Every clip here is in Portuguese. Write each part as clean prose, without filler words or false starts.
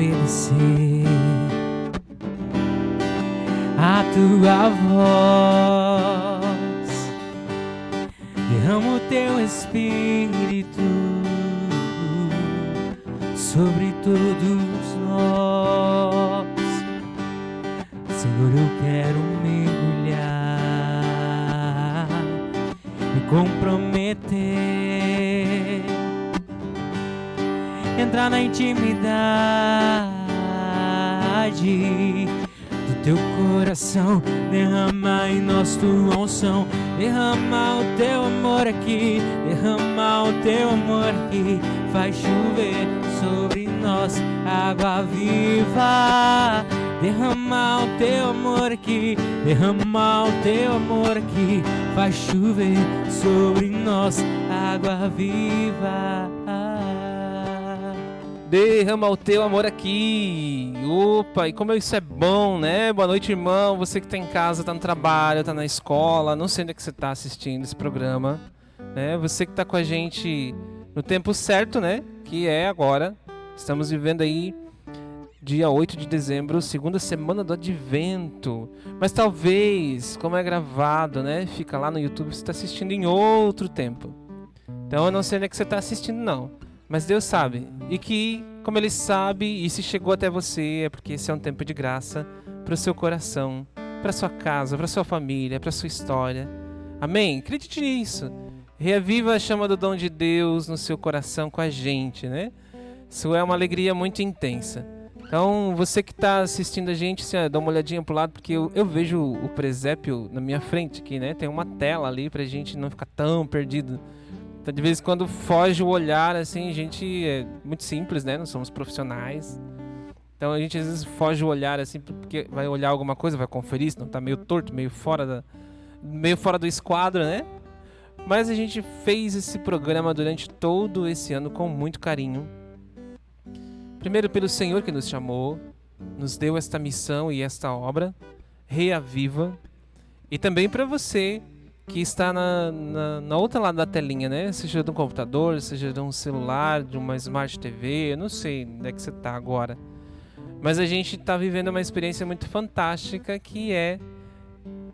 obedecer a tua voz. Derrama o teu espírito sobre todos nós. Senhor, eu quero mergulhar, me comprometer, entrar na intimidade do teu coração. Derrama em nós tua unção, derrama o teu amor aqui, derrama o teu amor aqui. Faz chover sobre nós água viva. Derrama o teu amor aqui, derrama o teu amor aqui. Faz chover sobre nós água viva. Derrama o teu amor aqui. Opa, e como isso é bom, né? Boa noite, irmão. Você que tá em casa, tá no trabalho, tá na escola, não sei onde é que você tá assistindo esse programa, né? Você que tá com a gente no tempo certo, né? Que é agora. Estamos vivendo aí dia 8 de dezembro, segunda semana do Advento. Mas talvez, como é gravado, né? Fica lá no YouTube, você tá assistindo em outro tempo. Então eu não sei onde é que você tá assistindo, não. Mas Deus sabe, e que, como Ele sabe, e se chegou até você, é porque esse é um tempo de graça para o seu coração, para sua casa, para sua família, para sua história. Amém? Acredite nisso. Reaviva a chama do dom de Deus no seu coração com a gente, né? Isso é uma alegria muito intensa. Então, você que está assistindo a gente, dá uma olhadinha pro lado, porque eu vejo o presépio na minha frente aqui, né? Tem uma tela ali pra gente não ficar tão perdido. Então, de vez em quando foge o olhar, assim, a gente é muito simples, né? Não somos profissionais. Então a gente às vezes foge o olhar, assim, porque vai olhar alguma coisa, vai conferir, se não tá meio torto, meio fora do esquadro, né? Mas a gente fez esse programa durante todo esse ano com muito carinho. Primeiro pelo Senhor que nos chamou, nos deu esta missão e esta obra, Reaviva. E também para você que está na outra lado da telinha, né? Seja de um computador, seja de um celular, de uma Smart TV, eu não sei onde é que você está agora. Mas a gente está vivendo uma experiência muito fantástica que é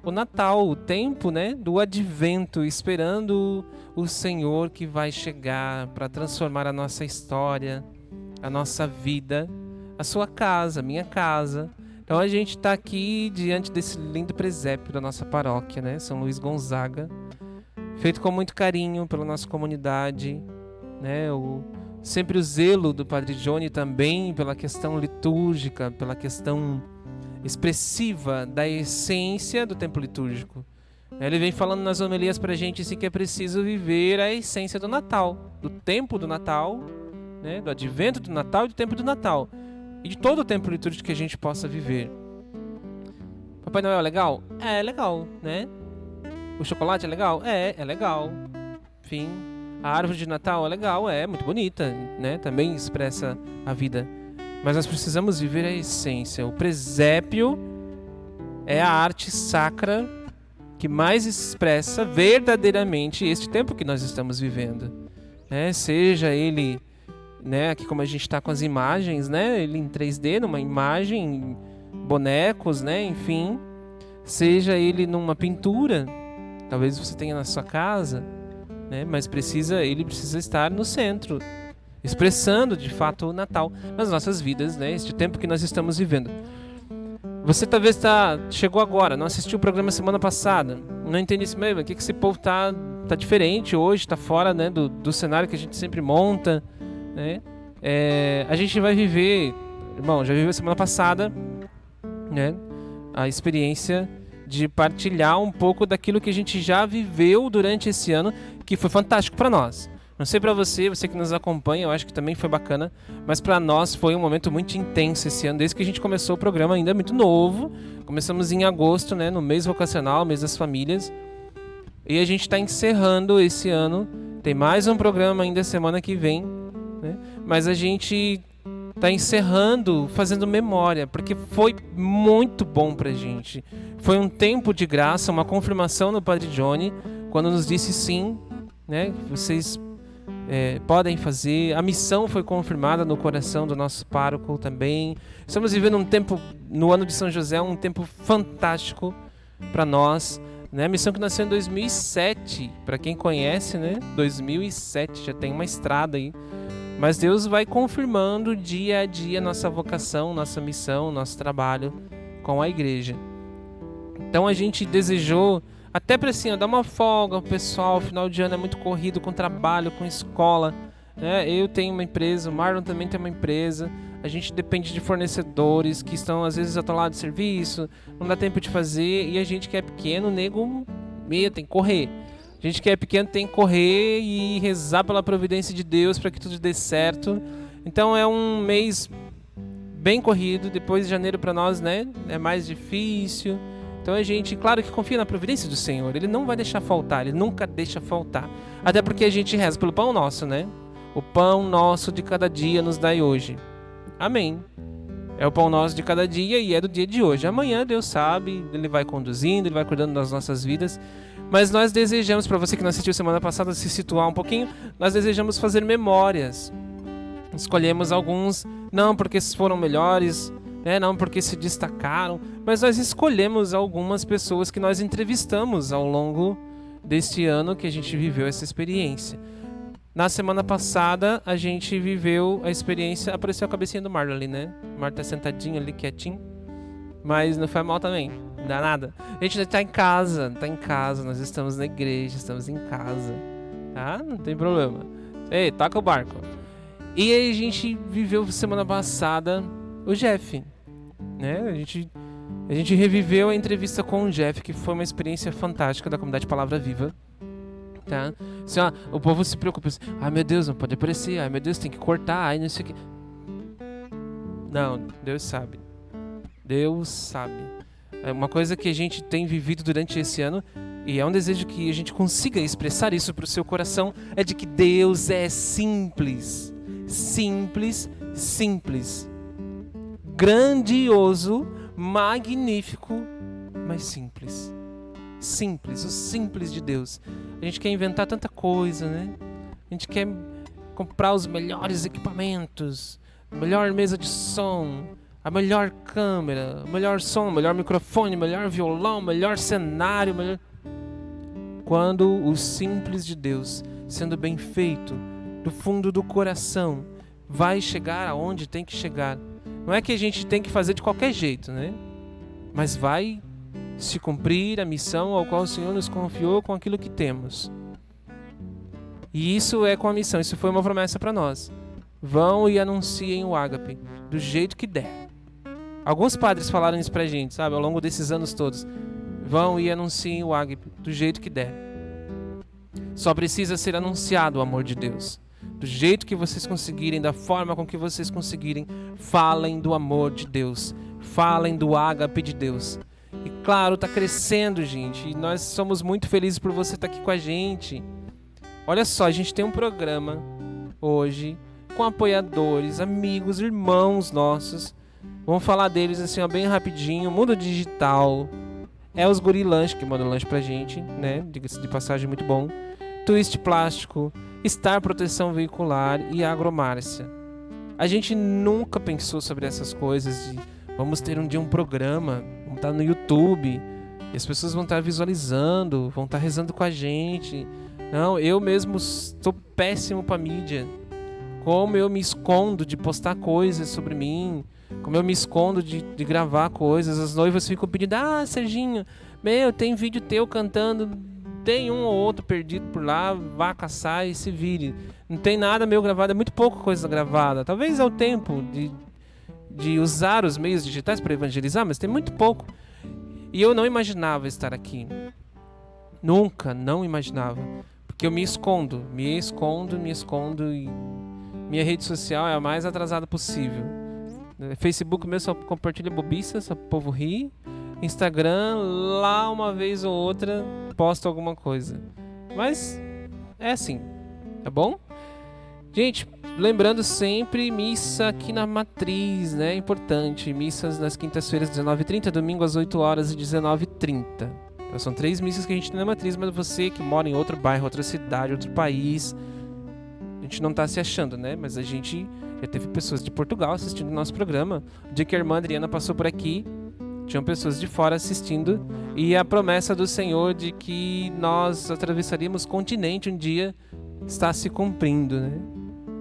o Natal, o tempo, né, do Advento, esperando o Senhor que vai chegar para transformar a nossa história, a nossa vida, a sua casa, a minha casa. Então a gente está aqui diante desse lindo presépio da nossa paróquia, né? São Luís Gonzaga, feito com muito carinho pela nossa comunidade, né? Sempre o zelo do Padre Johnny também pela questão litúrgica, pela questão expressiva da essência do tempo litúrgico. Ele vem falando nas homilias pra gente assim, que é preciso viver a essência do Natal, do tempo do Natal, né? Do advento do Natal e do tempo do Natal. E de todo o tempo litúrgico que a gente possa viver. Papai Noel é legal? É legal, né? O chocolate é legal? É legal. Enfim, a árvore de Natal é legal, é muito bonita, né? Também expressa a vida. Mas nós precisamos viver a essência. O presépio é a arte sacra que mais expressa verdadeiramente este tempo que nós estamos vivendo, né? Seja ele, né, aqui como a gente está com as imagens, né, ele em 3D, numa imagem, bonecos, né, enfim, seja ele numa pintura, talvez você tenha na sua casa, né, mas ele precisa estar no centro, expressando de fato o Natal nas nossas vidas, né, este tempo que nós estamos vivendo. Você talvez chegou agora, não assistiu o programa semana passada, não entende isso mesmo, o que esse povo tá diferente hoje, está fora, né, do cenário que a gente sempre monta, né? A gente vai viver, irmão, já viveu semana passada, né, a experiência de partilhar um pouco daquilo que a gente já viveu durante esse ano, que foi fantástico para nós. Não sei para você que nos acompanha, eu acho que também foi bacana, mas para nós foi um momento muito intenso esse ano, desde que a gente começou o programa, ainda muito novo. Começamos em agosto, né, no mês vocacional, mês das famílias, e a gente está encerrando esse ano. Tem mais um programa ainda semana que vem, né? Mas a gente está encerrando, fazendo memória, porque foi muito bom pra gente. Foi um tempo de graça, uma confirmação no Padre Johnny, quando nos disse sim, né? Vocês podem fazer. A missão foi confirmada no coração do nosso pároco também. Estamos vivendo um tempo, no ano de São José, um tempo fantástico para nós, né? A missão que nasceu em 2007, para quem conhece, né? 2007, já tem uma estrada aí. Mas Deus vai confirmando dia a dia nossa vocação, nossa missão, nosso trabalho com a igreja. Então a gente desejou, até para assim, dar uma folga pro pessoal. Final de ano é muito corrido com trabalho, com escola, né? Eu tenho uma empresa, o Marlon também tem uma empresa. A gente depende de fornecedores que estão às vezes atolados de serviço, não dá tempo de fazer. E a gente que é pequeno, nego, tem que correr. A gente que é pequeno tem que correr e rezar pela providência de Deus para que tudo dê certo. Então é um mês bem corrido. Depois de janeiro para nós, né, é mais difícil. Então a gente, claro que confia na providência do Senhor. Ele não vai deixar faltar, Ele nunca deixa faltar. Até porque a gente reza pelo pão nosso, né? O pão nosso de cada dia nos dai hoje. Amém. É o pão nosso de cada dia e é do dia de hoje. Amanhã Deus sabe, Ele vai conduzindo, Ele vai cuidando das nossas vidas. Mas nós desejamos, para você que não assistiu semana passada, se situar um pouquinho, nós desejamos fazer memórias. Escolhemos alguns, não porque foram melhores, né, não porque se destacaram, mas nós escolhemos algumas pessoas que nós entrevistamos ao longo deste ano que a gente viveu essa experiência. Na semana passada, a gente viveu a experiência... Apareceu a cabecinha do Marlon ali, né? O Marlon tá sentadinho ali, quietinho. Mas não foi mal também, não dá nada. A gente tá em casa, nós estamos na igreja, estamos em casa, tá? Não tem problema. Ei, toca o barco. E aí a gente viveu semana passada o Jeff, né? A gente reviveu a entrevista com o Jeff, que foi uma experiência fantástica da comunidade Palavra Viva. Tá? Assim, ó, o povo se preocupa assim, ai meu Deus, não pode aparecer, ai meu Deus, tem que cortar, ai não sei o que. Não, Deus sabe. Deus sabe. É uma coisa que a gente tem vivido durante esse ano, e é um desejo que a gente consiga expressar isso para o seu coração, é de que Deus é simples. Simples, simples. Grandioso, magnífico, mas simples. Simples, o simples de Deus. A gente quer inventar tanta coisa, né? A gente quer comprar os melhores equipamentos, a melhor mesa de som, a melhor câmera, o melhor som, o melhor microfone, o melhor violão, o melhor cenário, Quando o simples de Deus, sendo bem feito, do fundo do coração, vai chegar aonde tem que chegar. Não é que a gente tem que fazer de qualquer jeito, né? Mas vai se cumprir a missão ao qual o Senhor nos confiou com aquilo que temos. E isso é com a missão, isso foi uma promessa para nós. Vão e anunciem o ágape, do jeito que der. Alguns padres falaram isso pra gente, sabe, ao longo desses anos todos. Vão e anunciem o ágape, do jeito que der. Só precisa ser anunciado o amor de Deus. Do jeito que vocês conseguirem, da forma com que vocês conseguirem, falem do amor de Deus. Falem do ágape de Deus. E claro, está crescendo, gente. E nós somos muito felizes por você estar aqui com a gente. Olha só, a gente tem um programa hoje com apoiadores, amigos, irmãos nossos. Vamos falar deles assim, ó, bem rapidinho. Mundo Digital. É os Guri Lanche que mandam lanche pra gente, né? Diga-se de passagem, muito bom. Twist Plástico, Star Proteção Veicular e Agromárcia. A gente nunca pensou sobre essas coisas de vamos ter um dia um programa, vamos estar no YouTube, e as pessoas vão estar visualizando, vão estar rezando com a gente. Não, eu mesmo estou péssimo para mídia. Como eu me escondo de postar coisas sobre mim, como eu me escondo de gravar coisas. As noivas ficam pedindo, Serginho, tem vídeo teu cantando, tem um ou outro perdido por lá, vá caçar e se vire. Não tem nada meu gravado, é muito pouca coisa gravada. Talvez é o tempo de usar os meios digitais para evangelizar, mas tem muito pouco. E eu não imaginava estar aqui. Nunca, não imaginava. Porque eu me escondo e minha rede social é a mais atrasada possível. Facebook mesmo só compartilha bobiça, só o povo ri. Instagram, lá uma vez ou outra, posto alguma coisa. Mas é assim, tá bom? Gente, lembrando sempre, missa aqui na Matriz, né? Importante, missas nas quintas-feiras, 19h30, domingo às 8 horas e 19h30. Então, são 3 missas que a gente tem na Matriz, mas você que mora em outro bairro, outra cidade, outro país, gente não tá se achando, né? Mas a gente já teve pessoas de Portugal assistindo o nosso programa. O dia que a irmã Adriana passou por aqui, tinham pessoas de fora assistindo. E a promessa do Senhor de que nós atravessaríamos continente um dia está se cumprindo, né?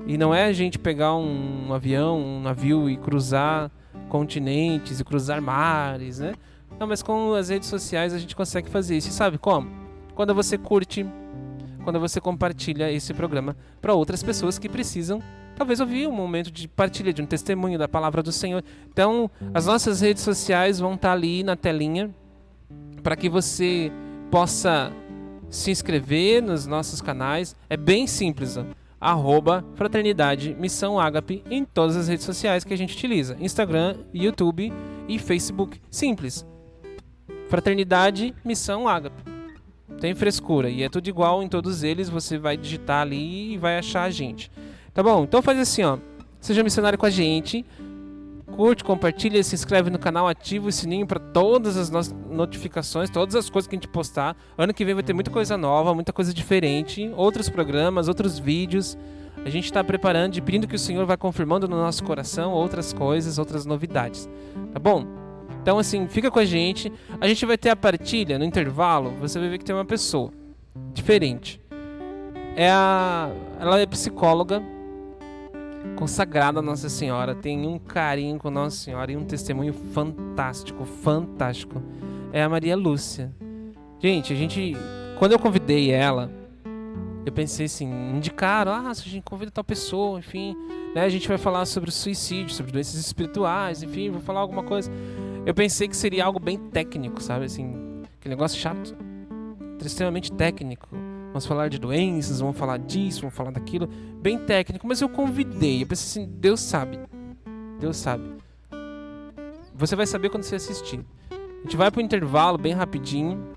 E não é a gente pegar um avião, um navio e cruzar continentes e cruzar mares, né? Não, mas com as redes sociais a gente consegue fazer isso. E sabe como? Quando você curte, quando você compartilha esse programa para outras pessoas que precisam, talvez ouvir um momento de partilha de um testemunho da palavra do Senhor. Então, as nossas redes sociais vão estar ali na telinha para que você possa se inscrever nos nossos canais. É bem simples, ó. @Fraternidade Missão Ágape em todas as redes sociais que a gente utiliza: Instagram, YouTube e Facebook. Simples. Fraternidade Missão Ágape. Tem frescura e é tudo igual em todos eles. Você vai digitar ali e vai achar a gente. Tá bom? Então faz assim, ó. Seja missionário com a gente. Curte, compartilha, se inscreve no canal, ativa o sininho para todas as nossas notificações, todas as coisas que a gente postar. Ano que vem vai ter muita coisa nova, muita coisa diferente, outros programas, outros vídeos. A gente está preparando e pedindo que o Senhor vá confirmando no nosso coração outras coisas, outras novidades. Tá bom? Então assim, fica com a gente. A gente vai ter a partilha no intervalo. Você vai ver que tem uma pessoa diferente. Ela é psicóloga, consagrada a Nossa Senhora, tem um carinho com Nossa Senhora e um testemunho fantástico, fantástico. É a Maria Lúcia. Gente, quando eu convidei ela, eu pensei assim, indicaram, se a gente convida tal pessoa, enfim, né, a gente vai falar sobre suicídio, sobre doenças espirituais, enfim, vou falar alguma coisa. Eu pensei que seria algo bem técnico, sabe, assim, aquele negócio chato, extremamente técnico. Vamos falar de doenças, vamos falar disso, vamos falar daquilo. Bem técnico, mas eu convidei. Eu pensei assim, Deus sabe. Deus sabe. Você vai saber quando você assistir. A gente vai pro intervalo bem rapidinho.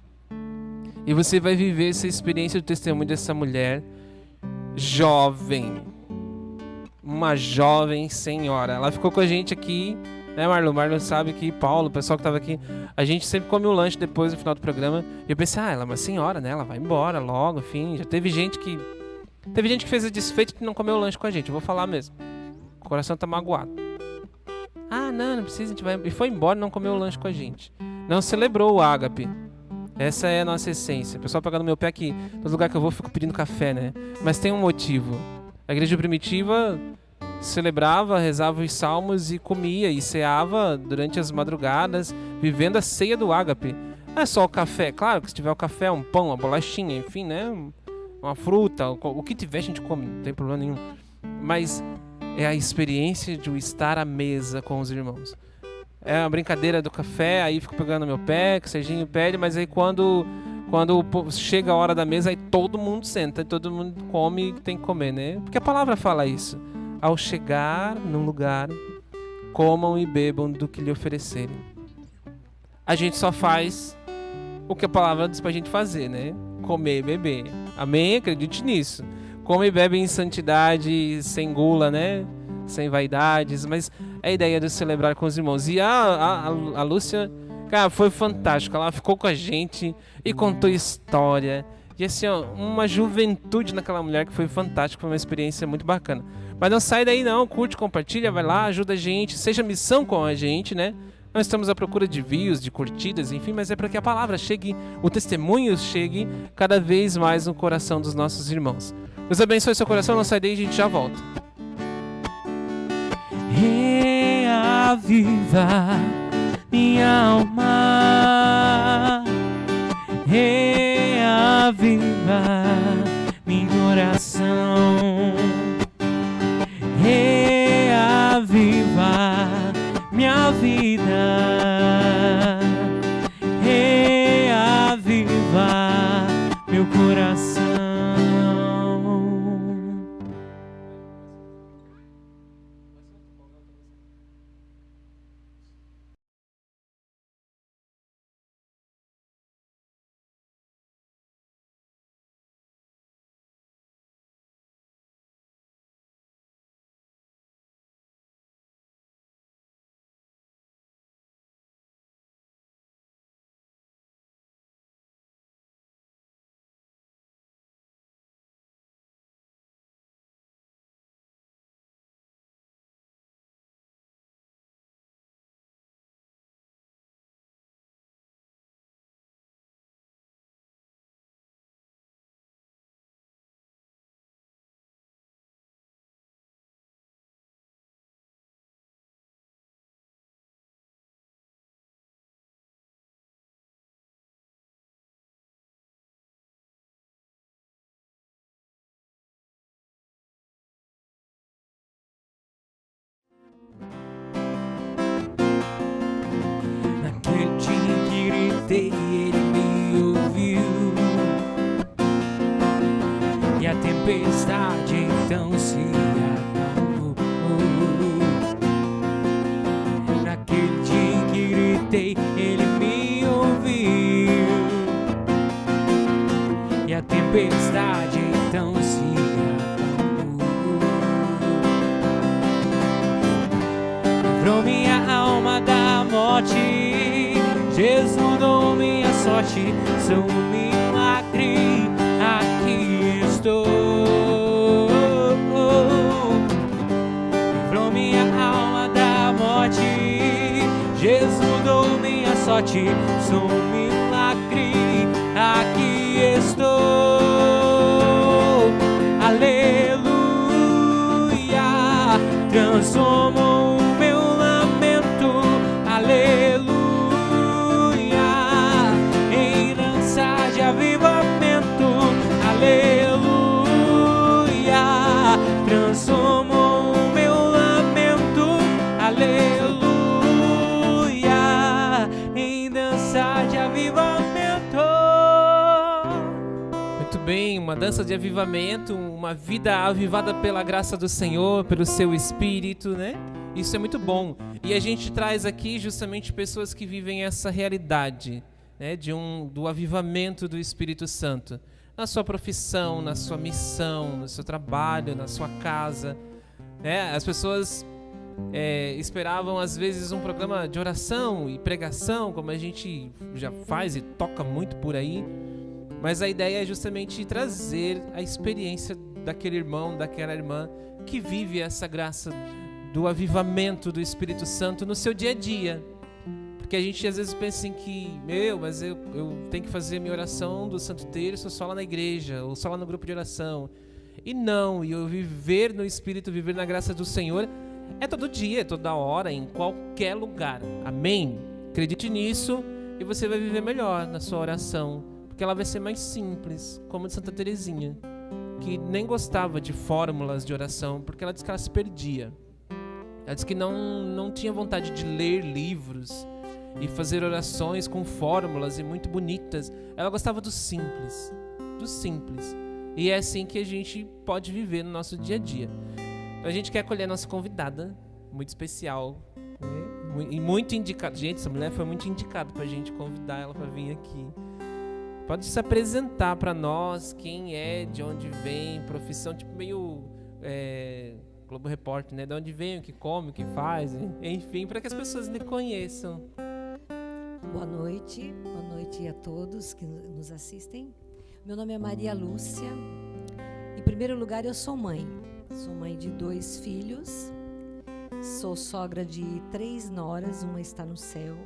E você vai viver essa experiência do testemunho dessa mulher jovem. Uma jovem senhora. Ela ficou com a gente aqui, né, Marlon? Marlon sabe que Paulo, o pessoal que tava aqui, a gente sempre come um lanche depois no final do programa. E eu pensei, ela é uma senhora, né? Ela vai embora logo, enfim. Já teve gente que fez a desfeita de não comer o lanche com a gente. Eu vou falar mesmo. O coração tá magoado. Não precisa, a gente vai. E foi embora e não comeu o lanche com a gente. Não celebrou o ágape. Essa é a nossa essência. O pessoal pega no meu pé que todo lugar que eu vou eu fico pedindo café, né? Mas tem um motivo. A igreja primitiva celebrava, rezava os salmos e comia e ceava durante as madrugadas, vivendo a ceia do ágape. Não é só o café, claro que se tiver o café, um pão, uma bolachinha, enfim, né? Uma fruta, o que tiver a gente come, não tem problema nenhum. Mas é a experiência de estar à mesa com os irmãos. É a brincadeira do café, aí fico pegando no meu pé, que o Serginho pede, mas aí quando chega a hora da mesa, aí todo mundo senta, todo mundo come e tem que comer, né? Porque a palavra fala isso. Ao chegar num lugar, comam e bebam do que lhe oferecerem. A gente só faz o que a palavra diz pra gente fazer, né? Comer e beber. Amém? Acredite nisso. Come e bebe em santidade, sem gula, né? Sem vaidades, mas é a ideia de celebrar com os irmãos. E a Lúcia, cara, foi fantástica. Ela ficou com a gente e contou história. E assim, ó, uma juventude naquela mulher que foi fantástica, foi uma experiência muito bacana. Mas não sai daí não, curte, compartilha, vai lá, ajuda a gente, seja missão com a gente, né? Nós estamos à procura de views, de curtidas, enfim, mas é para que a palavra chegue, o testemunho chegue cada vez mais no coração dos nossos irmãos. Deus abençoe seu coração, não sai daí, a gente já volta. Reaviva minha alma, reaviva minha oração, reaviva minha vida, reaviva meu coração. gritei e ele me ouviu. E a tempestade então se acalmou. Naquele dia em que gritei, ele me ouviu. E a tempestade então se acalmou. Livrou minha alma da morte, Jesus mudou minha sorte. Sou um milagre, aqui estou. Livrou minha alma da morte, Jesus mudou minha sorte. Sou um milagre, aqui estou. Aleluia, transformou o meu lamento. Aleluia, em dança de avivamento. Aleluia, transformou o meu lamento. Aleluia, em dança de avivamento. Muito bem, uma dança de avivamento, uma vida avivada pela graça do Senhor, pelo seu Espírito, né? Isso é muito bom. E a gente traz aqui justamente pessoas que vivem essa realidade, né? Do avivamento do Espírito Santo. Na sua profissão, na sua missão, no seu trabalho, na sua casa, né? As pessoas esperavam às vezes um programa de oração e pregação, como a gente já faz e toca muito por aí. Mas a ideia é justamente trazer a experiência daquele irmão, daquela irmã que vive essa graça do avivamento do Espírito Santo no seu dia a dia. Porque a gente às vezes pensa assim que, mas eu tenho que fazer minha oração do Santo Terço só lá na igreja, ou só lá no grupo de oração. E não, e eu viver no Espírito, viver na graça do Senhor, é todo dia, é toda hora, em qualquer lugar. Amém? Acredite nisso e você vai viver melhor na sua oração. Porque ela vai ser mais simples, como a de Santa Teresinha, que nem gostava de fórmulas de oração, porque ela disse que ela se perdia. Ela disse que não tinha vontade de ler livros e fazer orações com fórmulas e muito bonitas. Ela gostava do simples, do simples. E é assim que a gente pode viver no nosso dia a dia. A gente quer acolher a nossa convidada, muito especial, né? E muito indicada. Gente, essa mulher foi muito indicada pra gente convidar ela pra vir aqui. Pode se apresentar para nós, quem é, de onde vem, profissão, tipo meio Globo Repórter, né? De onde vem, o que come, o que faz, enfim, para que as pessoas lhe conheçam. Boa noite a todos que nos assistem. Meu nome é Maria Lúcia. Em primeiro lugar, eu sou mãe de 2 filhos, sou sogra de 3 noras, uma está no céu.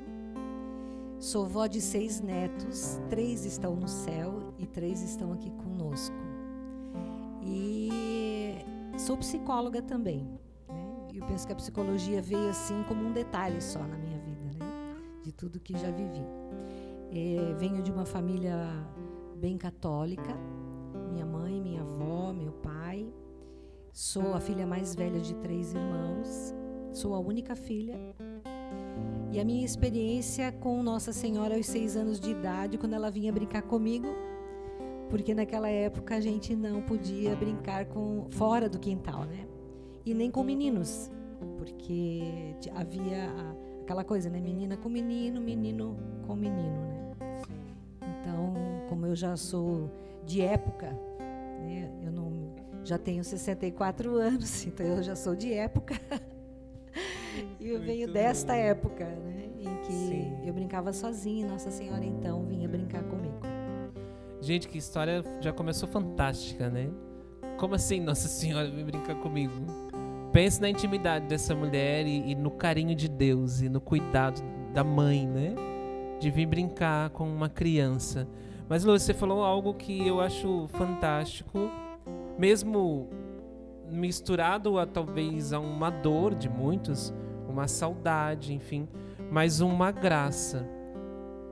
Sou vó de 6 netos, 3 estão no céu e 3 estão aqui conosco. E sou psicóloga também, né? Eu penso que a psicologia veio assim como um detalhe só na minha vida, né? De tudo que já vivi. Venho de uma família bem católica, minha mãe, minha avó, meu pai. Sou a filha mais velha de 3 irmãos, sou a única filha. E a minha experiência com Nossa Senhora aos 6 anos de idade, quando ela vinha brincar comigo, porque naquela época a gente não podia brincar fora do quintal, né? E nem com meninos, porque havia aquela coisa, né? Menina com menino, menino com menino, né? Então, como eu já sou de época, né? Já tenho 64 anos, então eu já sou de época. E eu venho desta época, né, em que eu brincava sozinha e Nossa Senhora então vinha brincar comigo. Gente, que história já começou fantástica, né? Como assim Nossa Senhora vem brincar comigo? Pense na intimidade dessa mulher e no carinho de Deus e no cuidado da mãe, né? De vir brincar com uma criança. Mas, Lu, você falou algo que eu acho fantástico, mesmo misturado a talvez a uma dor de muitos, uma saudade, enfim, mas uma graça.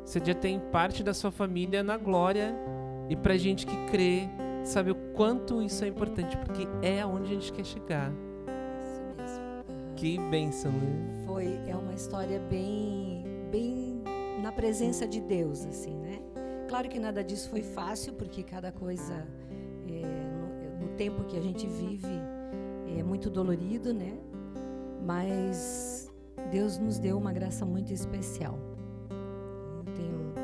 Você já tem parte da sua família na glória, e pra gente que crê, sabe o quanto isso é importante, porque é aonde a gente quer chegar. Isso mesmo. Que bênção, né? É uma história bem na presença de Deus, assim, né? Claro que nada disso foi fácil, porque cada coisa, no tempo que a gente vive, é muito dolorido, né? Mas Deus nos deu uma graça muito especial. Eu tenho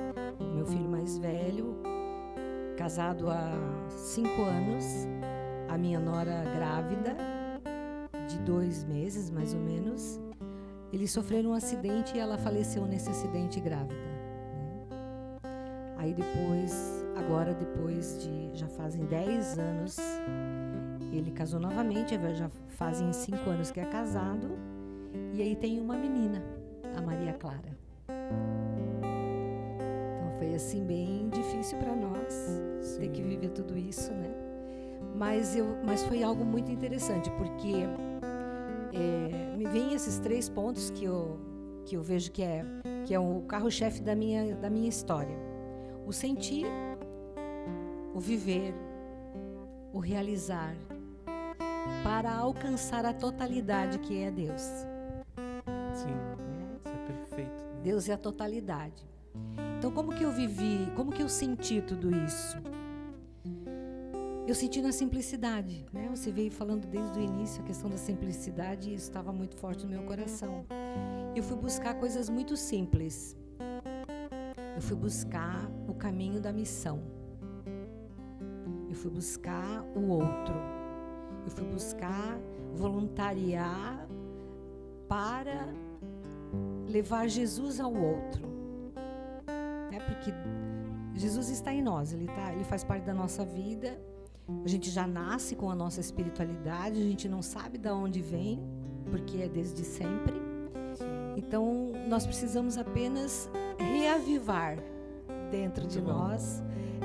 o meu filho mais velho, casado há 5 anos, a minha nora grávida, de 2 meses, mais ou menos. Eles sofreram um acidente e ela faleceu nesse acidente grávida, né? Aí depois, agora depois de, já fazem 10 anos, ele casou novamente, já fazem 5 anos que é casado, e aí tem uma menina, a Maria Clara. Então foi assim bem difícil para nós ter que viver tudo isso, né? Mas foi algo muito interessante, porque me vem esses 3 pontos que eu vejo que é o carro-chefe da minha história: o sentir, o viver, o realizar, para alcançar a totalidade que é Deus. Sim, isso é perfeito. Deus é a totalidade. Então, como que eu vivi, como que eu senti tudo isso? Eu senti na simplicidade, né? Você veio falando desde o início a questão da simplicidade, e isso estava muito forte no meu coração. Eu fui buscar coisas muito simples. Eu fui buscar o caminho da missão. Eu fui buscar o outro. Eu fui buscar voluntariar para levar Jesus ao outro. Porque Jesus está em nós, ele faz parte da nossa vida. A gente já nasce com a nossa espiritualidade, a gente não sabe de onde vem, porque é desde sempre. Então, nós precisamos apenas reavivar dentro de nós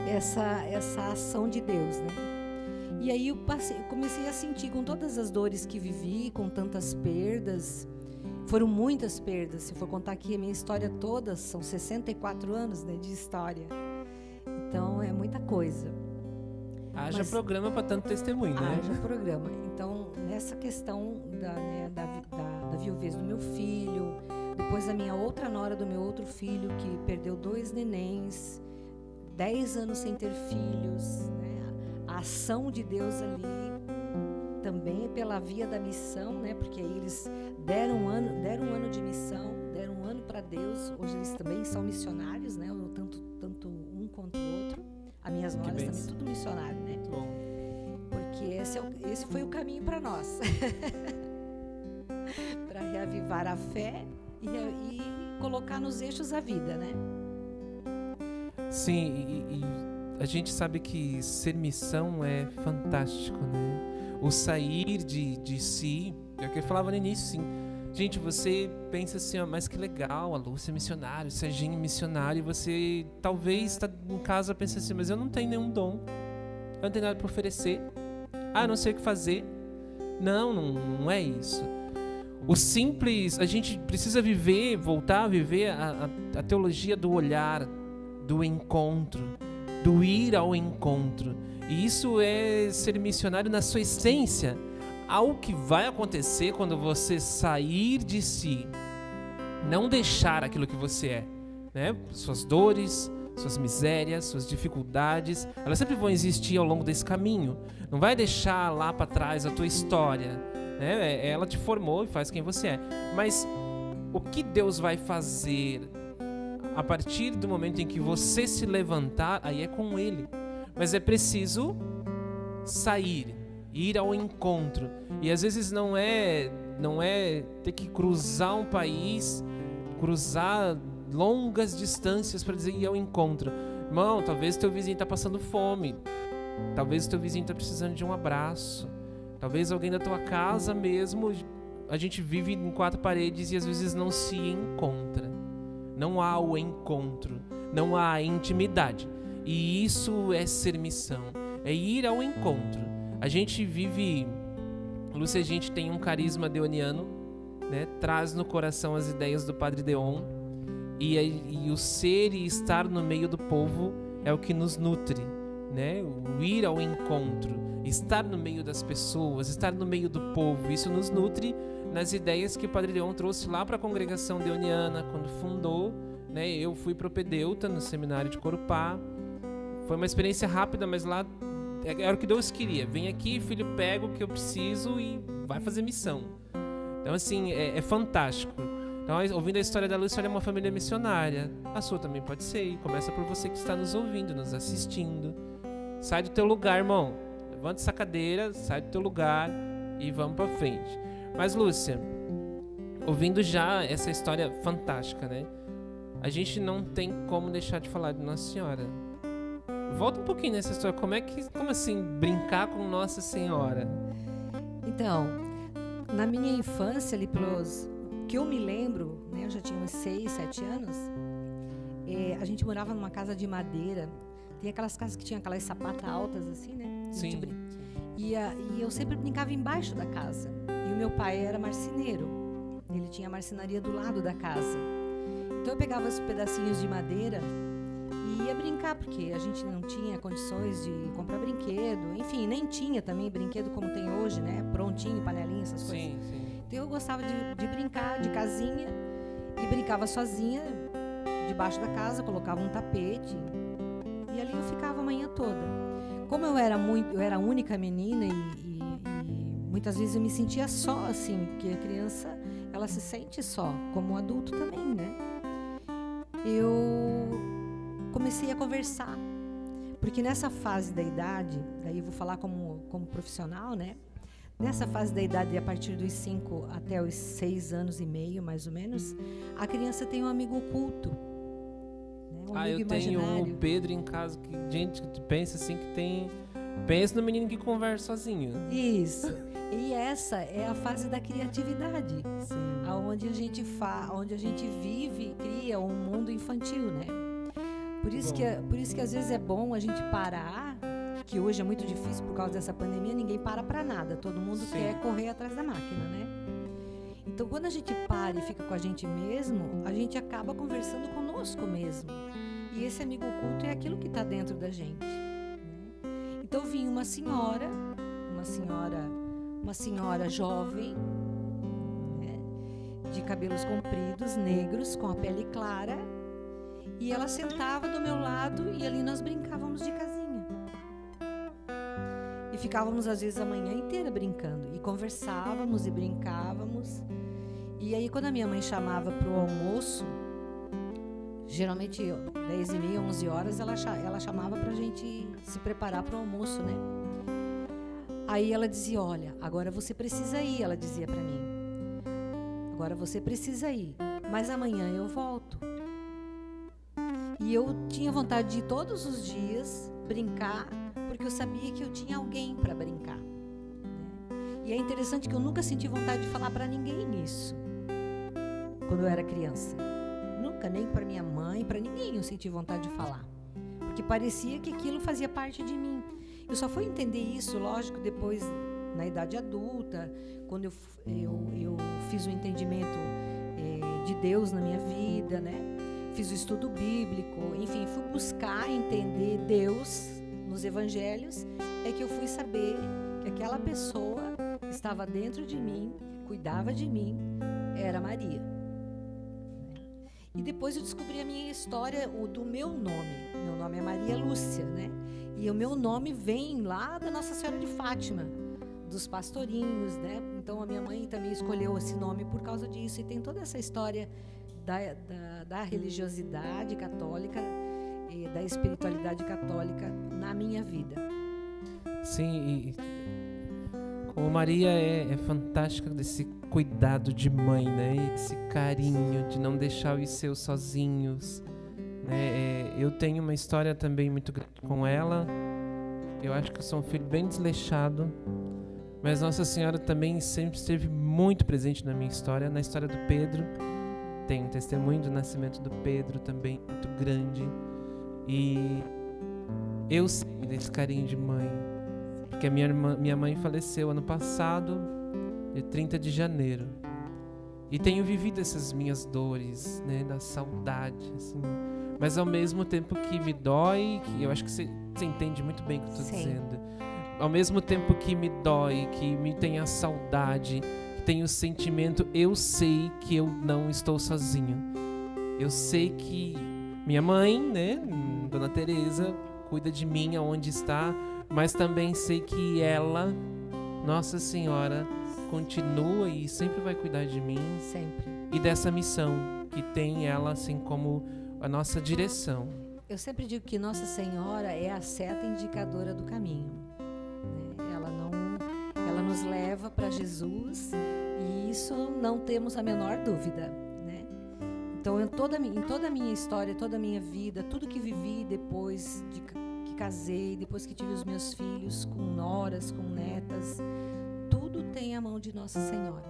essa ação de Deus, né? E aí eu comecei a sentir, com todas as dores que vivi, com tantas perdas, foram muitas perdas. Se for contar aqui a minha história toda, são 64 anos, né, de história. Então, é muita coisa. Haja programa para tanto testemunho, né? Haja programa. Então, nessa questão da viuvez do meu filho, depois a minha outra nora do meu outro filho, que perdeu 2 nenéns, 10 anos sem ter filhos, né? A ação de Deus ali, também pela via da missão, né? Porque aí eles deram um ano de missão, deram um ano para Deus. Hoje eles também são missionários, né? Tanto um quanto o outro. As minhas noras também, tudo missionário, né? Muito bom. Porque esse foi o caminho para nós. Para reavivar a fé e colocar nos eixos a vida, né? Sim, e a gente sabe que ser missão é fantástico, né? O sair de si, é o que eu falava no início, sim. Gente, você pensa assim, ó, mas que legal, a Lúcia é missionária, o Serginho é missionário, e você talvez está em casa pensando assim, mas eu não tenho nenhum dom, eu não tenho nada para oferecer, eu não sei o que fazer. Não é isso. O simples, a gente precisa voltar a viver a teologia do olhar, do encontro, do ir ao encontro. E isso é ser missionário na sua essência. Algo que vai acontecer quando você sair de si, não deixar aquilo que você é, né? Suas dores, suas misérias, suas dificuldades, elas sempre vão existir ao longo desse caminho. Não vai deixar lá para trás a tua história, né? Ela te formou e faz quem você é. Mas o que Deus vai fazer a partir do momento em que você se levantar, aí é com Ele. Mas é preciso sair, ir ao encontro. E às vezes não é ter que cruzar um país, cruzar longas distâncias para dizer ir ao encontro. Irmão, talvez teu vizinho está passando fome, talvez teu vizinho está precisando de um abraço, talvez alguém da tua casa mesmo. A gente vive em 4 paredes e às vezes não se encontra. Não há o encontro, não há a intimidade. E isso é ser missão, é ir ao encontro. A gente vive, Lúcia, a gente tem um carisma deoniano, né? Traz no coração as ideias do Padre Deon, e o ser e estar no meio do povo é o que nos nutre, né? O ir ao encontro, estar no meio das pessoas, estar no meio do povo, isso nos nutre nas ideias que o Padre Deon trouxe lá para a congregação deoniana quando fundou, né? Eu fui propedeuta no seminário de Corupá. Foi uma experiência rápida, mas lá era o que Deus queria. Vem aqui, filho, pega o que eu preciso e vai fazer missão. Então, assim, é fantástico. Então, ouvindo a história da Lúcia, ela é uma família missionária. A sua também pode ser. E começa por você que está nos ouvindo, nos assistindo. Sai do teu lugar, irmão. Levanta essa cadeira, sai do teu lugar e vamos pra frente. Mas, Lúcia, ouvindo já essa história fantástica, né? A gente não tem como deixar de falar de Nossa Senhora. Volta um pouquinho nessa história. Como assim brincar com Nossa Senhora? Então, na minha infância, ali pelos que eu me lembro, né, eu já tinha uns 6, 7 anos, a gente morava numa casa de madeira. Tem aquelas casas que tinham aquelas sapatas altas assim, né? Sim. E eu sempre brincava embaixo da casa. E o meu pai era marceneiro. Ele tinha a marcenaria do lado da casa. Então eu pegava os pedacinhos de madeira e ia brincar, porque a gente não tinha condições de comprar brinquedo. Enfim, nem tinha também brinquedo como tem hoje, né? Prontinho, panelinha, essas coisas. Sim. Então eu gostava de brincar de casinha e brincava sozinha debaixo da casa, colocava um tapete e ali eu ficava a manhã toda. Como eu era a única menina e muitas vezes eu me sentia só, assim, porque a criança, ela se sente só, como um adulto também, né? Eu comecei a conversar, porque nessa fase da idade, daí eu vou falar como profissional, né? Nessa fase da idade, a partir dos 5 até os 6 anos e meio, mais ou menos, a criança tem um amigo oculto, né? Um amigo imaginário. Eu tenho o Pedro em casa, que gente que pensa assim que tem... Pensa no menino que conversa sozinho. Isso. E essa é a fase da criatividade, onde a gente vive e cria um mundo infantil, né? Por isso que às vezes é bom a gente parar, que hoje é muito difícil por causa dessa pandemia, ninguém para nada, todo mundo quer correr atrás da máquina, né? Então, quando a gente para e fica com a gente mesmo, a gente acaba conversando conosco mesmo. E esse amigo oculto é aquilo que está dentro da gente, né? Então, vinha uma senhora jovem, né, de cabelos compridos, negros, com a pele clara, e ela sentava do meu lado e ali nós brincávamos de casinha. E ficávamos às vezes a manhã inteira brincando, e conversávamos e brincávamos. E aí quando a minha mãe chamava para o almoço, geralmente 10h30, 11 horas, ela chamava para a gente se preparar para o almoço, né? Aí ela dizia, olha, agora você precisa ir, ela dizia para mim. Agora você precisa ir, mas amanhã eu volto. E eu tinha vontade de ir todos os dias brincar, porque eu sabia que eu tinha alguém para brincar, né? E é interessante que eu nunca senti vontade de falar para ninguém isso, quando eu era criança. Nunca, nem para minha mãe, para ninguém eu senti vontade de falar, porque parecia que aquilo fazia parte de mim. Eu só fui entender isso, lógico, depois, na idade adulta, quando eu fiz o entendimento de Deus na minha vida, né? Fiz o estudo bíblico, enfim, fui buscar entender Deus nos evangelhos, é que eu fui saber que aquela pessoa que estava dentro de mim, cuidava de mim, era Maria. E depois eu descobri a minha história, do meu nome. Meu nome é Maria Lúcia, né? E o meu nome vem lá da Nossa Senhora de Fátima, dos pastorinhos, né? Então a minha mãe também escolheu esse nome por causa disso. E tem toda essa história da religiosidade católica e da espiritualidade católica na minha vida. Sim, e como Maria é fantástica desse cuidado de mãe, né? E esse carinho de não deixar os seus sozinhos, né? Eu tenho uma história também muito grande com ela. Eu acho que eu sou um filho bem desleixado, mas Nossa Senhora também sempre esteve muito presente na minha história, na história do Pedro. Tem um testemunho do nascimento do Pedro também muito grande. E eu sei desse carinho de mãe, porque a minha mãe faleceu ano passado, dia 30 de janeiro. E tenho vivido essas minhas dores, né, da saudade, assim. Mas ao mesmo tempo que me dói, que eu acho que você entende muito bem o que eu estou dizendo. Ao mesmo tempo que me dói, que me tem a saudade, que tem o sentimento, eu sei que eu não estou sozinho. eu sei que minha mãe, né, Dona Teresa, cuida de mim aonde está, mas também sei que ela, Nossa Senhora, continua e sempre vai cuidar de mim. Sempre. E dessa missão que tem ela assim como a nossa direção. Eu sempre digo que Nossa Senhora é a seta indicadora do caminho, né? Ela nos leva para Jesus, e isso não temos a menor dúvida, né? Então, em toda a minha história, toda a minha vida, tudo que vivi depois que casei, depois que tive os meus filhos, com noras, com netas, tudo tem a mão de Nossa Senhora.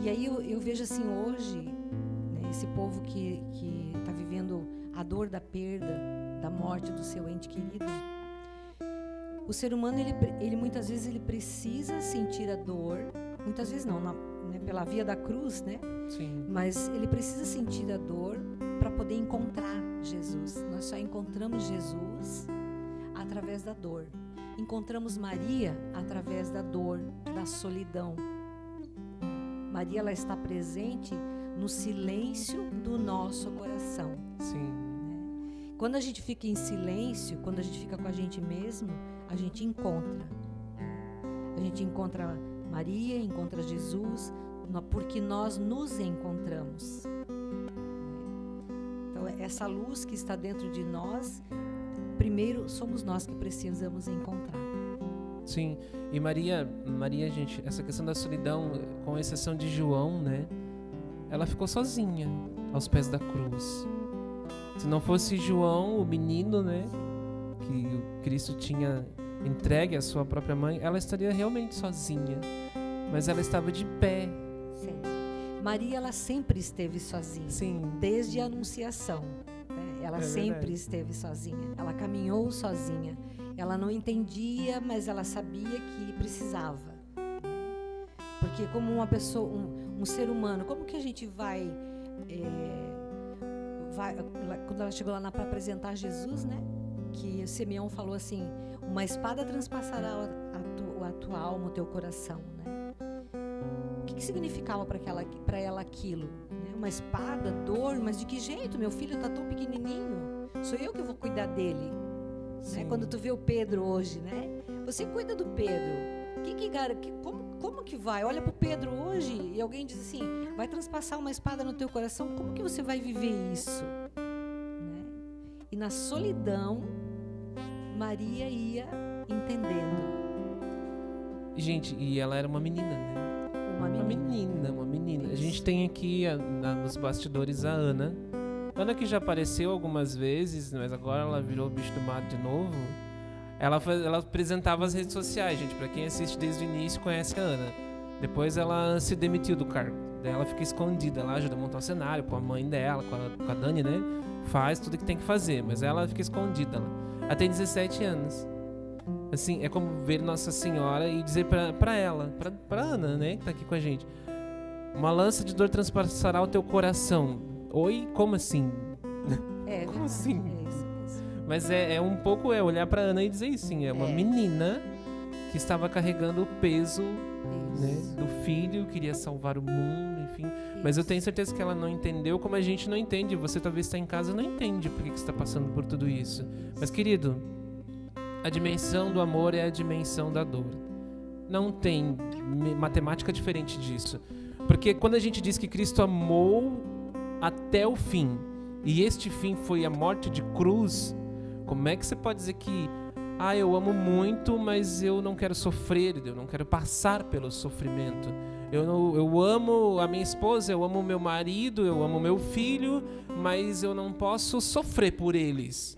E aí eu vejo assim hoje, né, esse povo que está vivendo a dor da perda, da morte do seu ente querido. O ser humano, ele muitas vezes ele precisa sentir a dor, muitas vezes não, né, pela via da cruz, né? Sim. Mas ele precisa sentir a dor para poder encontrar Jesus. Nós só encontramos Jesus através da dor. Encontramos Maria através da dor, da solidão. Maria, ela está presente no silêncio do nosso coração. Sim. Quando a gente fica em silêncio, quando a gente fica com a gente mesmo, a gente encontra. A gente encontra Maria, encontra Jesus, porque nós nos encontramos. Então, essa luz que está dentro de nós, primeiro somos nós que precisamos encontrar. Sim, e Maria, gente, essa questão da solidão, com exceção de João, né? Ela ficou sozinha aos pés da cruz. Se não fosse João, o menino, né, que o Cristo tinha entregue à sua própria mãe, ela estaria realmente sozinha. Mas ela estava de pé. Sim. Maria, ela sempre esteve sozinha. Sim. Desde a Anunciação, né? Ela sempre esteve sozinha. Ela caminhou sozinha. Ela não entendia, mas ela sabia que precisava. Porque como uma pessoa, um ser humano, como que a gente vai quando ela chegou lá para apresentar Jesus, né? Que Simeão falou assim: uma espada transpassará a tua alma, o teu coração, né? O que significava para ela aquilo? Né? Uma espada, dor, mas de que jeito? Meu filho está tão pequenininho, sou eu que vou cuidar dele. Né? Quando tu vê o Pedro hoje, né? Você cuida do Pedro. Como que vai? Olha para o Pedro hoje e alguém diz assim: vai transpassar uma espada no teu coração. Como que você vai viver isso? Né? E na solidão, Maria ia entendendo. Gente, e ela era uma menina, né? Uma menina. Isso. A gente tem aqui nos bastidores a Ana. Ana, que já apareceu algumas vezes, mas agora ela virou bicho do mato de novo. Ela apresentava as redes sociais, gente. Pra quem assiste desde o início, conhece a Ana. Depois ela se demitiu do cargo. Daí ela fica escondida lá, ajuda a montar o cenário com a mãe dela, com a Dani, né? Faz tudo que tem que fazer, mas ela fica escondida lá. Ela tem 17 anos. Assim, é como ver Nossa Senhora e dizer pra ela, pra Ana, né? Que tá aqui com a gente: uma lança de dor transpassará o teu coração. Oi? Como assim? Como assim? É isso mesmo. Mas é um pouco olhar pra Ana e dizer sim, é uma menina que estava carregando o peso, né, do filho, queria salvar o mundo, enfim. Isso. Mas eu tenho certeza que ela não entendeu como a gente não entende. Você talvez está em casa e não entende por que você está passando por tudo isso. Mas, querido, a dimensão do amor é a dimensão da dor. Não tem matemática diferente disso. Porque quando a gente diz que Cristo amou até o fim, e este fim foi a morte de cruz, como é que você pode dizer que eu amo muito, mas eu não quero sofrer, eu não quero passar pelo sofrimento? Eu amo a minha esposa, eu amo o meu marido, eu amo o meu filho, mas eu não posso sofrer por eles.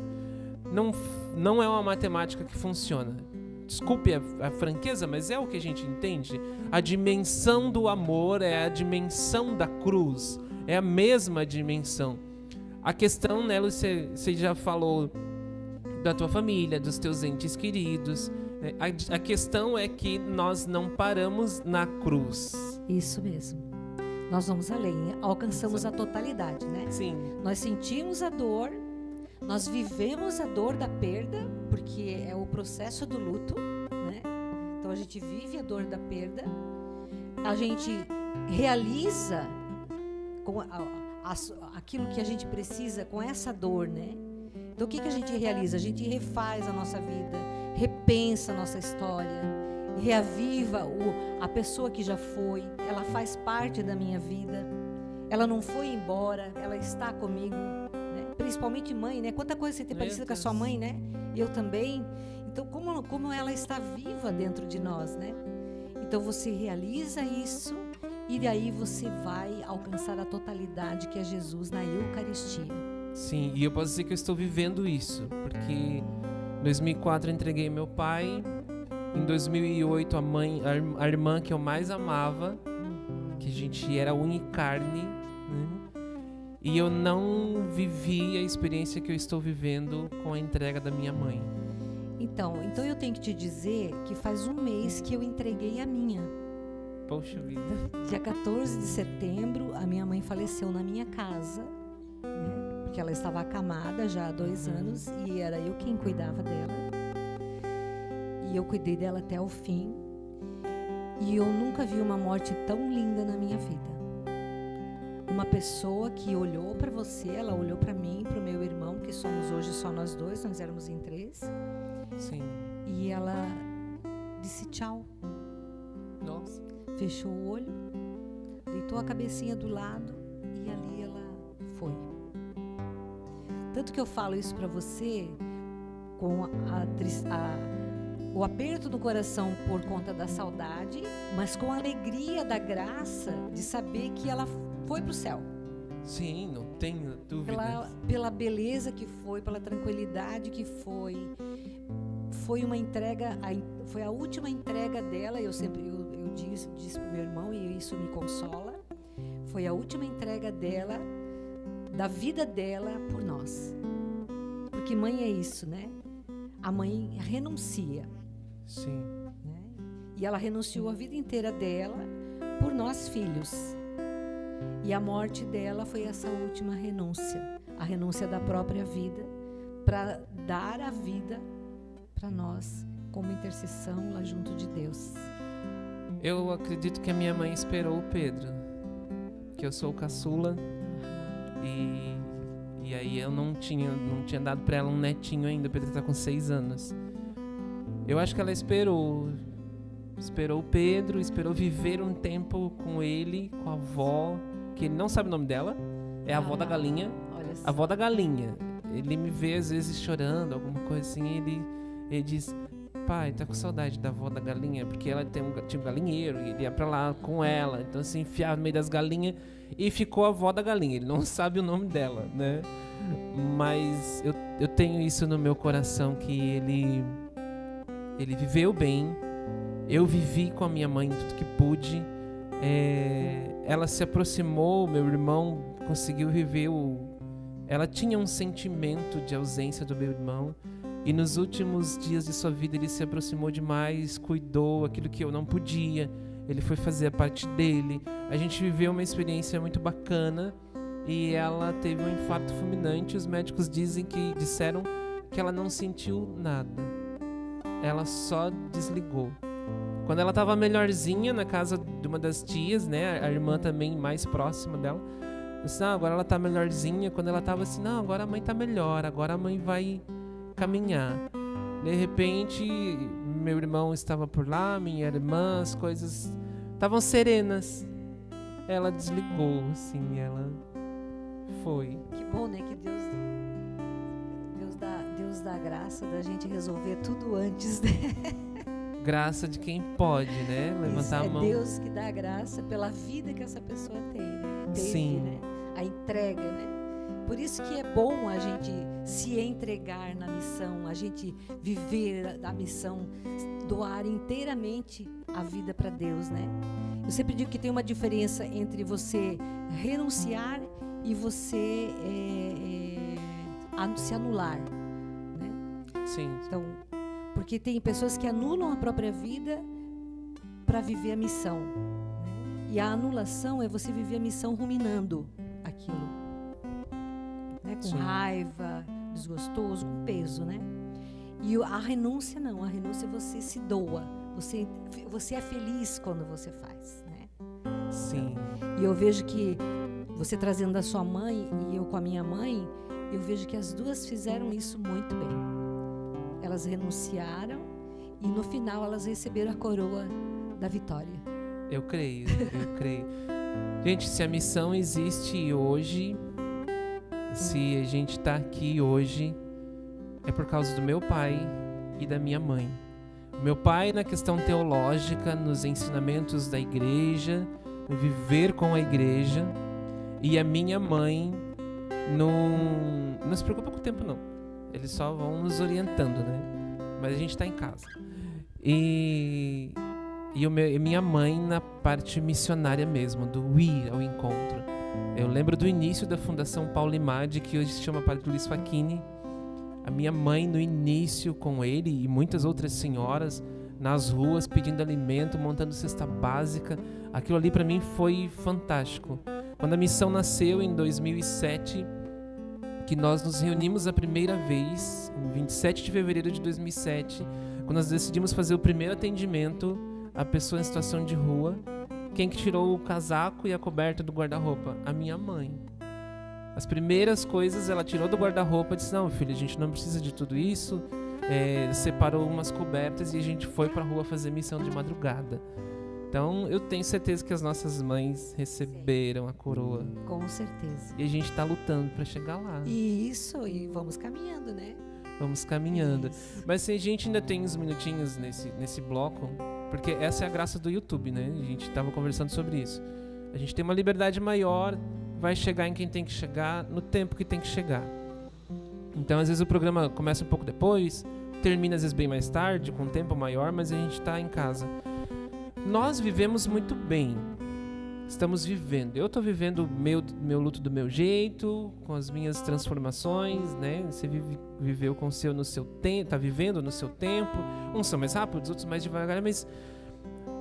Não é uma matemática que funciona. Desculpe a franqueza, mas é o que a gente entende. A dimensão do amor é a dimensão da cruz. É a mesma dimensão. A questão, né, Lúcia, você já falou da tua família, dos teus entes queridos. Né? A questão é que nós não paramos na cruz. Isso mesmo. Nós vamos além, alcançamos a totalidade, né? Sim. Nós sentimos a dor, nós vivemos a dor da perda, porque é o processo do luto, né? Então a gente vive a dor da perda, a gente realiza com aquilo que a gente precisa com essa dor, né? Então, o que a gente realiza? A gente refaz a nossa vida, repensa a nossa história, reaviva a pessoa que já foi. Ela faz parte da minha vida. Ela não foi embora, ela está comigo, né? Principalmente mãe, né? Quanta coisa você tem parecida com a sua mãe, né? Eu também. Então, como ela está viva dentro de nós, né? Então, você realiza isso e daí você vai alcançar a totalidade que é Jesus na Eucaristia. Sim, e eu posso dizer que eu estou vivendo isso, porque em 2004 eu entreguei meu pai, em 2008 a irmã que eu mais amava, que a gente era unha e carne, né? E eu não vivi a experiência que eu estou vivendo com a entrega da minha mãe. Então eu tenho que te dizer que faz um mês que eu entreguei a minha. Poxa vida. Dia 14 de setembro, a minha mãe faleceu na minha casa, né? Porque ela estava acamada já há 2 anos e era eu quem cuidava dela. E eu cuidei dela até o fim. E eu nunca vi uma morte tão linda na minha vida. Uma pessoa que olhou para você, ela olhou para mim, para o meu irmão, que somos hoje só nós 2, nós éramos em 3. Sim. E ela disse tchau. Nossa. Fechou o olho, deitou a cabecinha do lado e ali ela foi. Tanto que eu falo isso para você com o aperto do coração por conta da saudade, mas com a alegria da graça de saber que ela foi para o céu. Sim, não tenho dúvida. Pela beleza que foi, pela tranquilidade que foi. Foi uma entrega, foi a última entrega dela. Eu disse para o meu irmão, e isso me consola. Foi a última entrega dela, da vida dela por nós. Porque mãe é isso, né? A mãe renuncia. Sim. Né? E ela renunciou a vida inteira dela por nós filhos. E a morte dela foi essa última renúncia. A renúncia da própria vida para dar a vida para nós como intercessão lá junto de Deus. Eu acredito que a minha mãe esperou o Pedro, que eu sou o caçula, e aí eu não tinha dado para ela um netinho ainda. O Pedro está com 6 anos. Eu acho que ela esperou o Pedro, esperou viver um tempo com ele, com a avó, que ele não sabe o nome dela, é a avó da galinha, a avó da galinha. Ele me vê às vezes chorando, alguma coisa assim, ele diz: pai, tá com saudade da avó da galinha, porque ela tinha um galinheiro e ele ia pra lá com ela, então se enfiava no meio das galinhas e ficou a avó da galinha. Ele não sabe o nome dela, né? Mas eu tenho isso no meu coração, que ele viveu bem. Eu vivi com a minha mãe tudo que pude. Ela se aproximou, meu irmão conseguiu viver ela tinha um sentimento de ausência do meu irmão, e nos últimos dias de sua vida ele se aproximou demais, cuidou aquilo que eu não podia, ele foi fazer a parte dele. A gente viveu uma experiência muito bacana, e ela teve um infarto fulminante. Os médicos disseram que ela não sentiu nada, ela só desligou. Quando ela estava melhorzinha na casa de uma das tias, né, a irmã também mais próxima dela, eu disse: não, agora ela tá melhorzinha. Quando ela tava assim: não, agora a mãe tá melhor, agora a mãe vai caminhar. De repente, meu irmão estava por lá, minha irmã, as coisas estavam serenas. Ela desligou, assim, ela foi. Que bom, né, que Deus dá graça da gente resolver tudo antes, né? Graça de quem pode, né? Levantar a mão. É Deus que dá graça pela vida que essa pessoa tem, né? Sim. Né? A entrega, né? Por isso que é bom a gente se entregar na missão, a gente viver a missão, doar inteiramente a vida para Deus, né? Eu sempre digo que tem uma diferença entre você renunciar e você se anular, né? Sim. Então, porque tem pessoas que anulam a própria vida para viver a missão, né? E a anulação é você viver a missão ruminando aquilo, né? Com raiva, desgostoso, com peso, né? E a renúncia não, a renúncia você se doa, você é feliz quando você faz, né? Sim. E eu vejo que você trazendo da sua mãe e eu com a minha mãe, eu vejo que as duas fizeram isso muito bem. Elas renunciaram e no final elas receberam a coroa da vitória. Eu creio. Gente, se a missão existe hoje, se a gente está aqui hoje, é por causa do meu pai e da minha mãe. Meu pai na questão teológica, nos ensinamentos da igreja, no viver com a igreja, e a minha mãe não se preocupa com o tempo não. Eles só vão nos orientando, né? Mas a gente está em casa. E minha mãe na parte missionária mesmo, do ir ao encontro. Eu lembro do início da Fundação Paulo Imad, que hoje se chama Padre Luiz Facchini. A minha mãe no início com ele e muitas outras senhoras nas ruas pedindo alimento, montando cesta básica. Aquilo ali para mim foi fantástico. Quando a missão nasceu em 2007, que nós nos reunimos a primeira vez, em 27 de fevereiro de 2007, quando nós decidimos fazer o primeiro atendimento à pessoa em situação de rua, quem que tirou o casaco e a coberta do guarda-roupa? A minha mãe. As primeiras coisas ela tirou do guarda-roupa e disse, não, filho, a gente não precisa de tudo isso. Separou umas cobertas e a gente foi para a rua fazer missão de madrugada. Então eu tenho certeza que as nossas mães receberam a coroa. Com certeza. E a gente está lutando para chegar lá. Isso, e vamos caminhando, né? Vamos caminhando. Isso. Mas a gente ainda tem uns minutinhos nesse bloco, porque essa é a graça do YouTube, né? A gente estava conversando sobre isso. A gente tem uma liberdade maior, vai chegar em quem tem que chegar, no tempo que tem que chegar. Então, às vezes o programa começa um pouco depois, termina às vezes bem mais tarde, com um tempo maior, mas a gente está em casa. Nós vivemos muito bem. Estamos vivendo. Eu estou vivendo meu luto do meu jeito, com as minhas transformações, né? Você viveu com o seu no seu tempo, está vivendo no seu tempo. Uns são mais rápidos, outros mais devagar, mas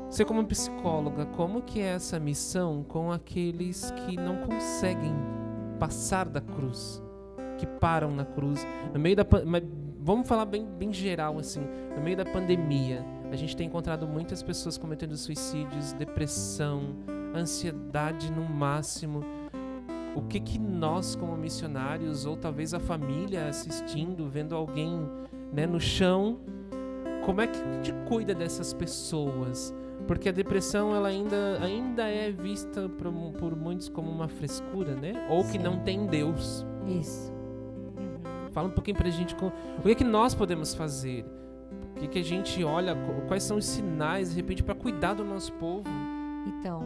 você como psicóloga, como que é essa missão com aqueles que não conseguem passar da cruz, que param na cruz, no meio da vamos falar bem geral assim, no meio da pandemia, a gente tem encontrado muitas pessoas cometendo suicídios, depressão, ansiedade no máximo. O que nós como missionários, ou talvez a família assistindo, vendo alguém, né, no chão, como é que a gente cuida dessas pessoas? Porque a depressão ela ainda é vista por muitos como uma frescura, né? Ou que não tem Deus. Isso. Fala um pouquinho pra gente o que nós podemos fazer. O que a gente olha, quais são os sinais, de repente, para cuidar do nosso povo. Então,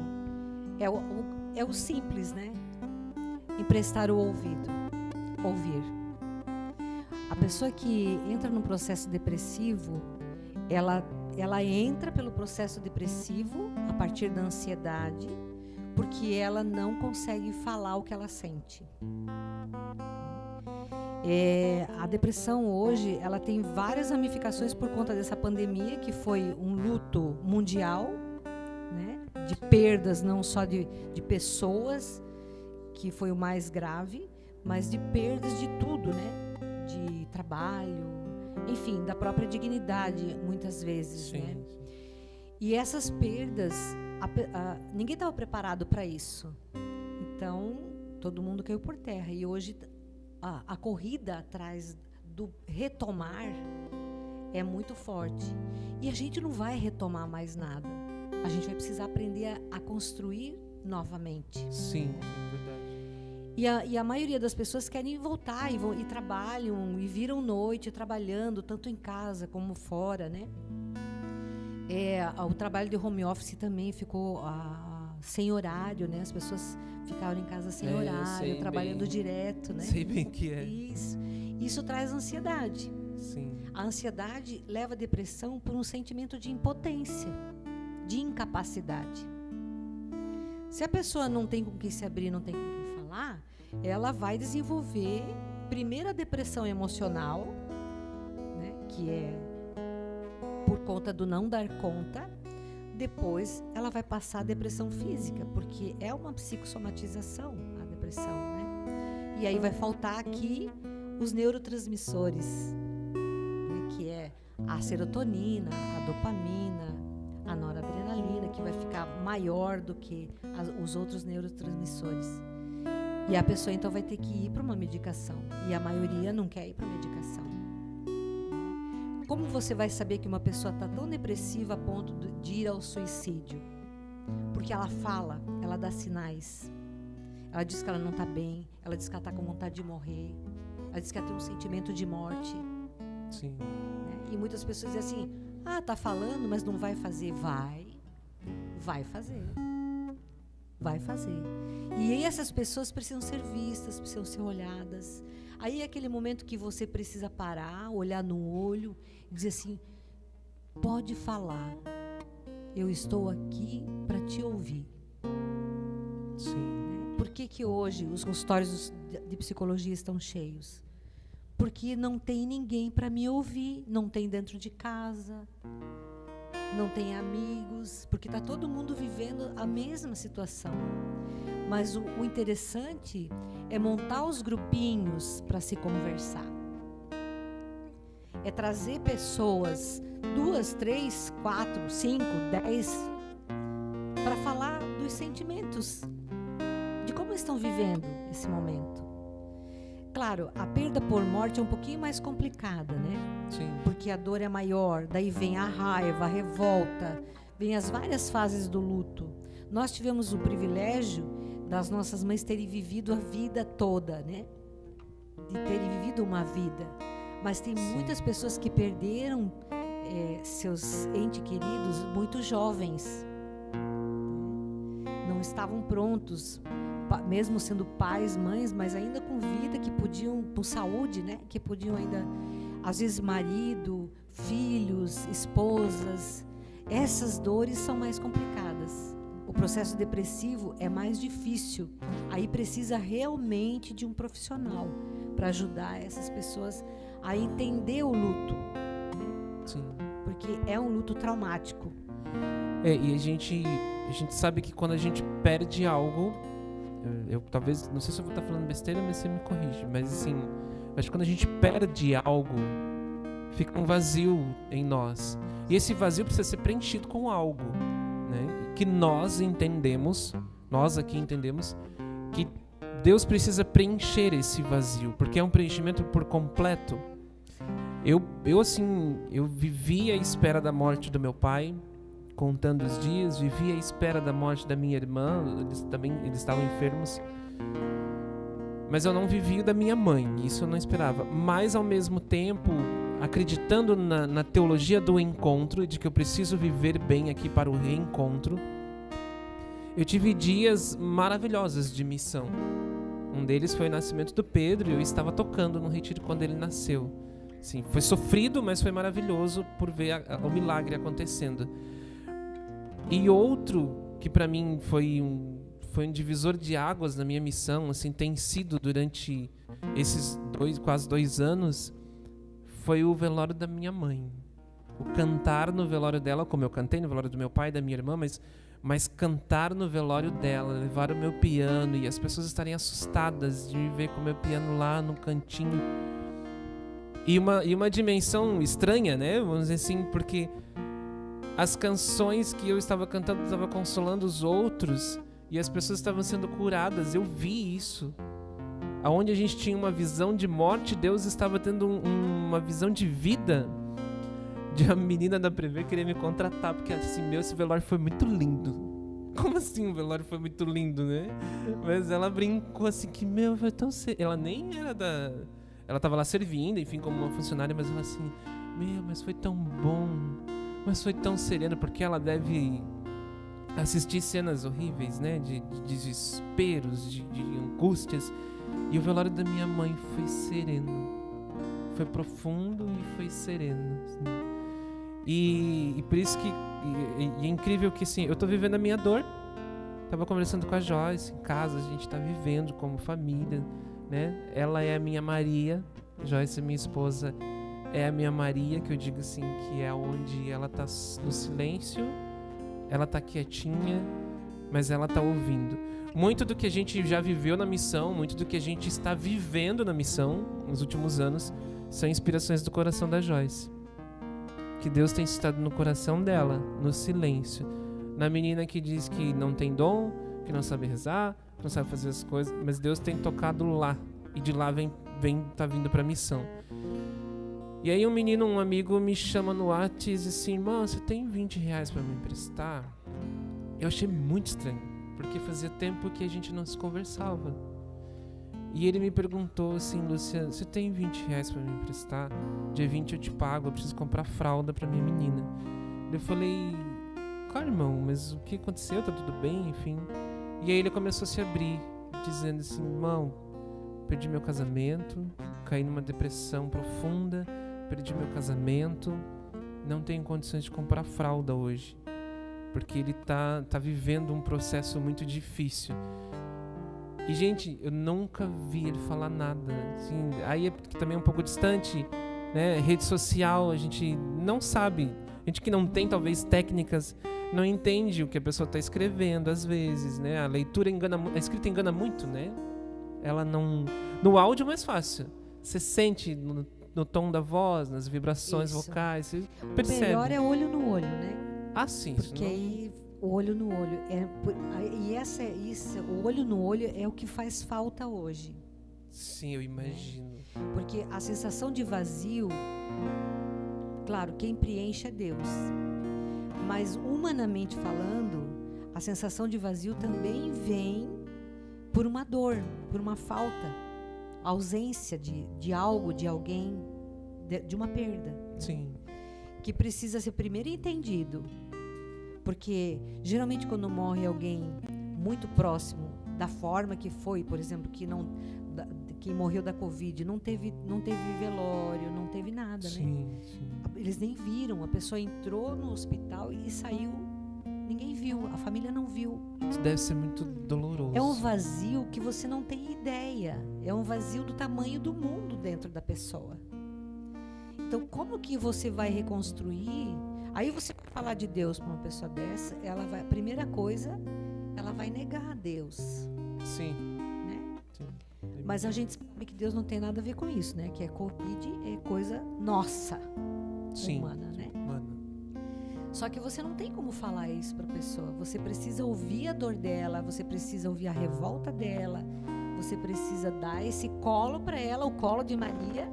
é o simples, né? Emprestar o ouvido. Ouvir. A pessoa que entra num processo depressivo, ela entra pelo processo depressivo a partir da ansiedade, porque ela não consegue falar o que ela sente. A depressão hoje, ela tem várias ramificações por conta dessa pandemia, que foi um luto mundial, né? De perdas não só de pessoas, que foi o mais grave, mas de perdas de tudo, né? De trabalho, enfim, da própria dignidade, muitas vezes, sim, né? Sim. E essas perdas, ninguém estava preparado para isso. Então, todo mundo caiu por terra. E hoje a corrida atrás do retomar é muito forte. E a gente não vai retomar mais nada. A gente vai precisar aprender a construir novamente. Sim, verdade. E a maioria das pessoas querem voltar e trabalham e viram noite trabalhando, tanto em casa como fora, né? O trabalho de home office também ficou sem horário, né? As pessoas ficaram em casa sem horário, trabalhando bem, direto, né? Sei bem que é. Isso traz ansiedade. Sim. A ansiedade leva a depressão por um sentimento de impotência, de incapacidade. Se a pessoa não tem com quem se abrir, não tem com quem falar, ela vai desenvolver primeiro a depressão emocional, né? Que é por conta do não dar conta. Depois ela vai passar a depressão física, porque é uma psicossomatização a depressão, né? E aí vai faltar aqui os neurotransmissores, né? Que é a serotonina, a dopamina, a noradrenalina, que vai ficar maior do que os outros neurotransmissores. E a pessoa então vai ter que ir para uma medicação. E a maioria não quer ir para medicação. Como você vai saber que uma pessoa está tão depressiva a ponto de ir ao suicídio? Porque ela fala, ela dá sinais. Ela diz que ela não está bem, ela diz que ela está com vontade de morrer, ela diz que ela tem um sentimento de morte. Sim. E muitas pessoas dizem assim, tá falando, mas não vai fazer. Vai fazer. Vai fazer. E aí essas pessoas precisam ser vistas, precisam ser olhadas. Aí é aquele momento que você precisa parar, olhar no olho e dizer assim, pode falar, eu estou aqui para te ouvir. Sim. Por que hoje os consultórios de psicologia estão cheios? Porque não tem ninguém para me ouvir, não tem dentro de casa, não tem amigos, porque está todo mundo vivendo a mesma situação. Mas o interessante é montar os grupinhos para se conversar. É trazer pessoas, 2, 3, 4, 5, 10, para falar dos sentimentos, de como estão vivendo esse momento. Claro, a perda por morte é um pouquinho mais complicada, né? Sim. Porque a dor é maior, daí vem a raiva, a revolta, vem as várias fases do luto. Nós tivemos o privilégio das nossas mães terem vivido a vida toda, né? De terem vivido uma vida. Mas tem muitas pessoas que perderam seus entes queridos muito jovens. Não estavam prontos, mesmo sendo pais, mães, mas ainda com vida, que podiam, com saúde, né? Que podiam ainda, às vezes, marido, filhos, esposas. Essas dores são mais complicadas. O processo depressivo é mais difícil. Aí precisa realmente de um profissional para ajudar essas pessoas a entender o luto. Sim. Porque é um luto traumático. E a gente sabe que quando a gente perde algo, eu talvez, não sei se eu vou estar falando besteira, mas você me corrige, mas assim, acho que quando a gente perde algo, fica um vazio em nós. E esse vazio precisa ser preenchido com algo, né? Que nós entendemos, nós aqui entendemos, que Deus precisa preencher esse vazio, porque é um preenchimento por completo. Eu vivi à espera da morte do meu pai, contando os dias, vivi à espera da morte da minha irmã, eles estavam enfermos, mas eu não vivi o da minha mãe, isso eu não esperava. Mas ao mesmo tempo, acreditando na teologia do encontro, de que eu preciso viver bem aqui para o reencontro, eu tive dias maravilhosos de missão. Um deles foi o nascimento do Pedro, e eu estava tocando no retiro quando ele nasceu. Sim, foi sofrido, mas foi maravilhoso por ver o milagre acontecendo. E outro que para mim foi um divisor de águas na minha missão, assim, tem sido durante esses quase 2 anos, foi o velório da minha mãe. O cantar no velório dela, como eu cantei no velório do meu pai e da minha irmã, mas cantar no velório dela, levar o meu piano e as pessoas estarem assustadas de me ver com o meu piano lá no cantinho. E uma dimensão estranha, né? Vamos dizer assim, porque as canções que eu estava cantando, eu estava consolando os outros e as pessoas estavam sendo curadas. Eu vi isso. Aonde a gente tinha uma visão de morte, Deus estava tendo uma visão de vida. De a menina da Prevê querer me contratar, porque assim, esse velório foi muito lindo. Como assim o velório foi muito lindo, né? Mas ela brincou assim que, foi tão... Ela nem era da... Ela estava lá servindo, enfim, como uma funcionária, mas ela assim, mas foi tão bom, mas foi tão sereno, porque ela deve assistir cenas horríveis, né, de desesperos, de angústias, e o velório da minha mãe foi sereno, foi profundo e foi sereno, assim. E por isso que é incrível que, assim, eu tô vivendo a minha dor, tava conversando com a Joyce, em casa, a gente tá vivendo como família, né? Ela é a minha Maria, Joyce, minha esposa, é a minha Maria, que eu digo assim, que é onde ela tá no silêncio, ela tá quietinha, mas ela tá ouvindo. Muito do que a gente já viveu na missão, muito do que a gente está vivendo na missão nos últimos anos, são inspirações do coração da Joyce. Que Deus tem estado no coração dela, no silêncio. Na menina que diz que não tem dom, que não sabe rezar, que não sabe fazer as coisas, mas Deus tem tocado lá, e de lá tá vindo pra missão. E aí um amigo me chama no WhatsApp e diz assim, irmão, você tem R$20 pra me emprestar? Eu achei muito estranho, porque fazia tempo que a gente não se conversava. E ele me perguntou assim, Luciano, você tem R$20 pra me emprestar? Dia 20 eu te pago, eu preciso comprar fralda pra minha menina. Eu falei, claro, irmão, mas o que aconteceu? Tá tudo bem? Enfim. E aí ele começou a se abrir, dizendo assim, irmão, perdi meu casamento, caí numa depressão profunda, perdi meu casamento, não tenho condições de comprar fralda hoje, porque ele tá vivendo um processo muito difícil. E, gente, eu nunca vi ele falar nada. Assim, aí é porque também é um pouco distante, né? Rede social, a gente não sabe. A gente que não tem, talvez, técnicas, não entende o que a pessoa está escrevendo, às vezes, né? A leitura engana, a escrita engana muito, né? Ela não... No áudio é mais fácil. Você sente no tom da voz, nas vibrações vocais, você percebe. O melhor é olho no olho, né? Ah, sim. Porque aí, o olho no olho. O olho no olho é o que faz falta hoje. Sim, eu imagino. Porque a sensação de vazio, claro, quem preenche é Deus. Mas, humanamente falando, a sensação de vazio também vem por uma dor, por uma falta, ausência de algo, de alguém, de uma perda. Sim. Que precisa ser primeiro entendido. Porque, geralmente, quando morre alguém muito próximo da forma que foi, por exemplo, que morreu da Covid, não teve velório, não teve nada, sim, né? Sim. Eles nem viram, a pessoa entrou no hospital e saiu, ninguém viu, a família não viu. Isso deve ser muito doloroso. É um vazio que você não tem ideia, é um vazio do tamanho do mundo dentro da pessoa. Então, como que você vai reconstruir? Aí você vai falar de Deus para uma pessoa dessa, a primeira coisa, ela vai negar a Deus. Sim. Né? Sim. Mas a gente sabe que Deus não tem nada a ver com isso, né? Que Covid é coisa nossa, sim, humana, né? Humana. Só que você não tem como falar isso para a pessoa. Você precisa ouvir a dor dela, você precisa ouvir a revolta dela, você precisa dar esse colo para ela, o colo de Maria,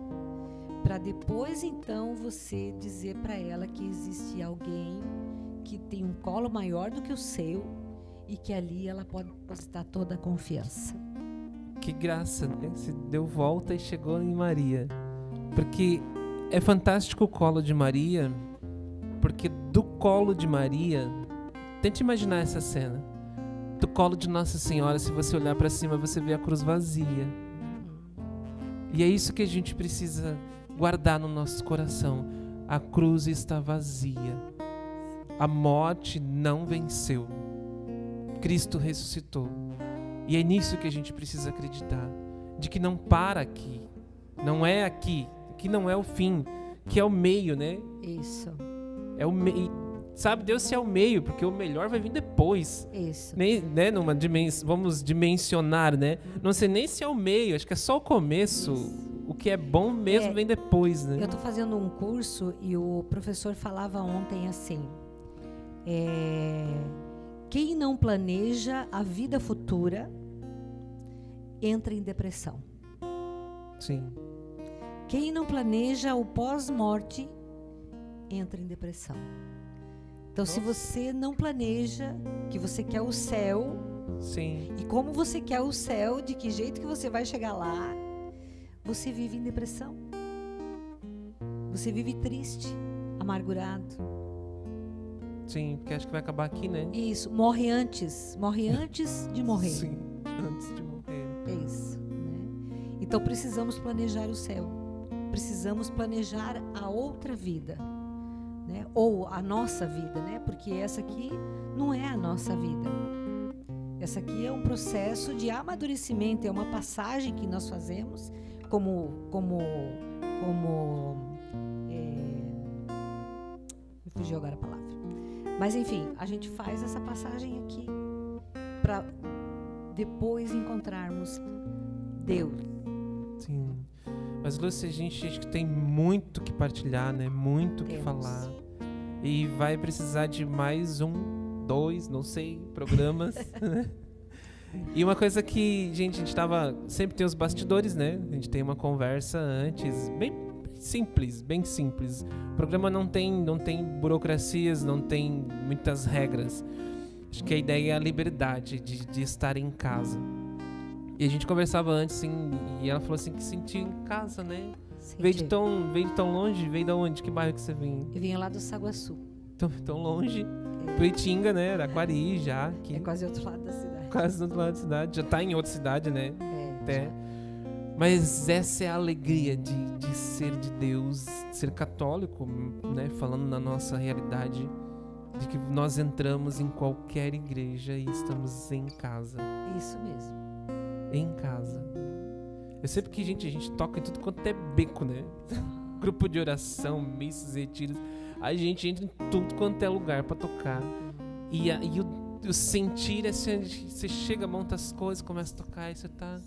para depois então você dizer para ela que existe alguém que tem um colo maior do que o seu e que ali ela pode depositar toda a confiança. Que graça, né? Se deu volta e chegou em Maria. Porque é fantástico o colo de Maria, porque do colo de Maria, tente imaginar essa cena. Do colo de Nossa Senhora, se você olhar para cima, você vê a cruz vazia. E é isso que a gente precisa guardar no nosso coração. A cruz está vazia. A morte não venceu. Cristo ressuscitou. E é nisso que a gente precisa acreditar. De que não para aqui. Não é aqui. Que não é o fim. Que é o meio, né? Isso. É o meio. Sabe, Deus se é o meio, porque o melhor vai vir depois. Isso. Nem, né, vamos dimensionar, né? Não sei nem se é o meio, acho que é só o começo. Isso. O que é bom mesmo vem depois, né? Eu estou fazendo um curso e o professor falava ontem assim: quem não planeja a vida futura entra em depressão. Sim. Quem não planeja o pós-morte entra em depressão. Então, se você não planeja que você quer o céu, sim, e como você quer o céu, de que jeito que você vai chegar lá, você vive em depressão. Você vive triste, amargurado. Sim, porque acho que vai acabar aqui, né? Isso, morre antes de morrer. Sim, antes de morrer. É isso, né? Então precisamos planejar o céu. Precisamos planejar a outra vida, né? Ou a nossa vida, né? Porque essa aqui não é a nossa vida. Essa aqui é um processo de amadurecimento, é uma passagem que nós fazemos me fugiu agora a palavra. Mas enfim, a gente faz essa passagem aqui para depois encontrarmos Deus. Sim. Mas, Lúcia, a gente acho que tem muito que partilhar, né? Muito que falar. E vai precisar de mais 1, 2, não sei, programas. E uma coisa que, gente, a gente tava... Sempre tem os bastidores, né? A gente tem uma conversa antes, bem simples, bem simples. O programa não tem burocracias, não tem muitas regras. Acho que a ideia é a liberdade de estar em casa. E a gente conversava antes, assim, e ela falou assim que sentia em casa, né? Veio de tão longe? Veio de onde? Que bairro que você vinha? Eu vinha lá do Saguaçu. Tão longe. Puitinga, né? Araquari já. Aqui. É quase outro lado da cidade. Quase do outro lado da cidade. Já tá em outra cidade, né? Até. Já. Mas essa é a alegria de ser de Deus, de ser católico, né? Falando na nossa realidade, de que nós entramos em qualquer igreja e estamos em casa. Isso mesmo. Em casa. Eu sei porque, gente, a gente toca em tudo quanto é beco, né? Grupo de oração, missas, retiros. A gente entra em tudo quanto é lugar pra tocar. E o sentir é assim, você chega, monta as coisas, começa a tocar e você tá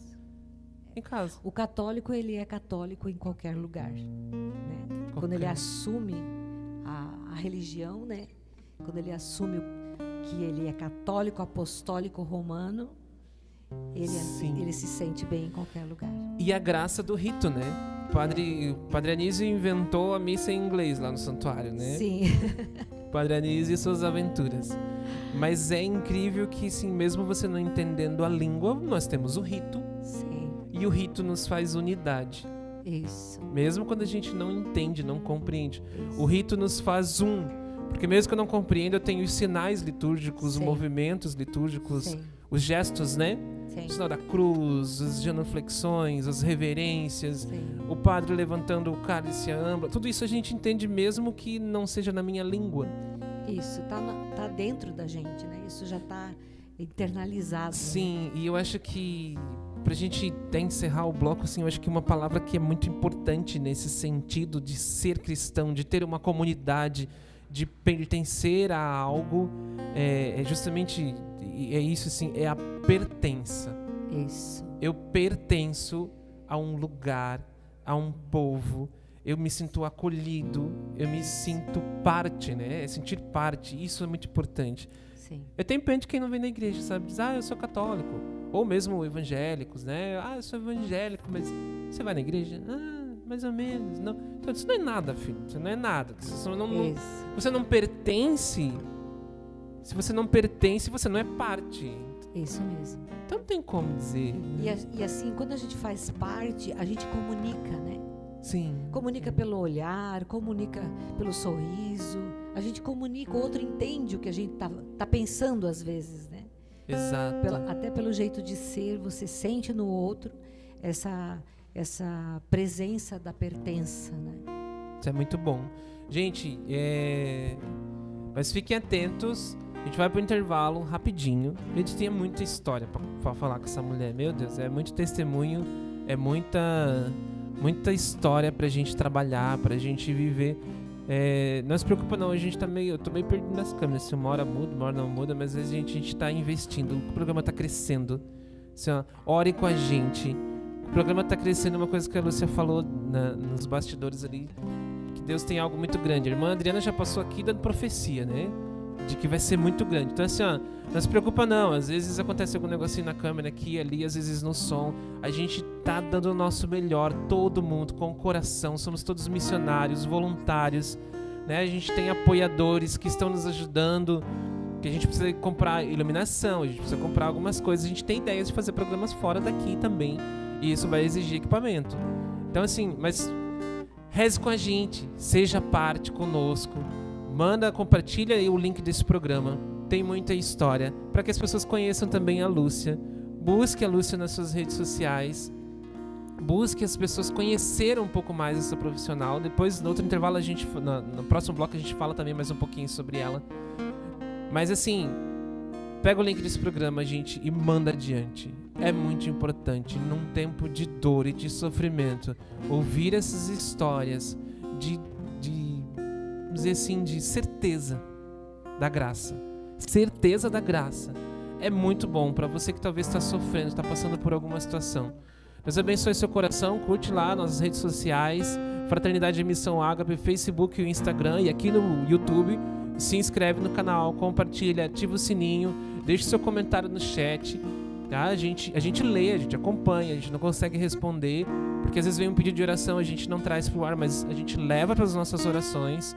em casa. O católico, ele é católico em qualquer lugar, né? Quando ele assume a religião, né? Quando ele assume que ele é católico, apostólico, romano, ele se sente bem em qualquer lugar. E a graça do rito, né? O Padre Anísio inventou a missa em inglês lá no santuário, né? Sim. Padre Anísio e suas aventuras. Mas é incrível que, sim, mesmo você não entendendo a língua, nós temos o rito. Sim. E o rito nos faz unidade. Isso. Mesmo quando a gente não entende, não compreende. O rito nos faz um. Porque mesmo que eu não compreenda, eu tenho os sinais litúrgicos, os movimentos litúrgicos, os gestos, né? Sim. O sinal da cruz, as genuflexões, as reverências, Sim. o padre levantando o cálice a âmbra. Tudo isso a gente entende mesmo que não seja na minha língua. Isso, tá dentro da gente, né? Isso já tá internalizado. Sim, né? E eu acho que, pra gente até encerrar o bloco, assim, eu acho que uma palavra que é muito importante nesse sentido de ser cristão, de ter uma comunidade, de pertencer a algo, é justamente, é isso assim, é a pertença. Isso. Eu pertenço a um lugar, a um povo, eu me sinto acolhido, eu me sinto parte, né? É sentir parte, isso é muito importante. Sim. Eu tenho pena de quem não vem na igreja, sabe? Diz, eu sou católico. Ou mesmo evangélicos, né? Eu sou evangélico, mas você vai na igreja? Mais ou menos. Não. Então, isso não é nada, filho. Isso não é nada. Você não pertence. Se você não pertence, você não é parte. Isso mesmo. Então não tem como dizer. E assim, quando a gente faz parte, a gente comunica, né? Sim. Comunica pelo olhar, comunica pelo sorriso. A gente comunica, o outro entende o que a gente tá pensando às vezes, né? Exato. Até pelo jeito de ser, você sente no outro essa presença da pertença, né? Isso é muito bom. Gente, mas fiquem atentos. A gente vai pro intervalo rapidinho. A gente tem muita história pra falar com essa mulher. Meu Deus, é muito testemunho, é muita história pra gente trabalhar, pra gente viver. Não se preocupa não, eu tô meio perdido nas câmeras. Se uma hora muda, uma hora não muda, mas às vezes a gente tá investindo. O programa tá crescendo. Assim, ore com a gente. O programa tá crescendo, uma coisa que a Lúcia falou nos bastidores ali, que Deus tem algo muito grande. A irmã Adriana já passou aqui dando profecia, né? De que vai ser muito grande. Então assim, não se preocupa não. Às vezes acontece algum negocinho na câmera aqui, ali, às vezes no som. A gente tá dando o nosso melhor, todo mundo, com o coração. Somos todos missionários, voluntários, né? A gente tem apoiadores que estão nos ajudando, que a gente precisa comprar iluminação, a gente precisa comprar algumas coisas. A gente tem ideias de fazer programas fora daqui também. E isso vai exigir equipamento. Então assim, mas reze com a gente, seja parte conosco. Compartilha aí o link desse programa. Tem muita história, para que as pessoas conheçam também a Lúcia. Busque a Lúcia nas suas redes sociais. Busque as pessoas conhecerem um pouco mais essa profissional. Depois, no outro intervalo, no próximo bloco, a gente fala também mais um pouquinho sobre ela. Mas assim, pega o link desse programa, gente, e manda adiante. É muito importante, num tempo de dor e de sofrimento, ouvir essas histórias vamos dizer assim, de certeza da graça. Certeza da graça. É muito bom para você que talvez está sofrendo, está passando por alguma situação. Deus abençoe seu coração. Curte lá nas redes sociais, Fraternidade de Missão Ágape, Facebook e Instagram, e aqui no YouTube. Se inscreve no canal, compartilha, ativa o sininho, deixe seu comentário no chat. Tá? A gente lê, a gente acompanha, a gente não consegue responder, porque às vezes vem um pedido de oração, a gente não traz pro ar, mas a gente leva para as nossas orações.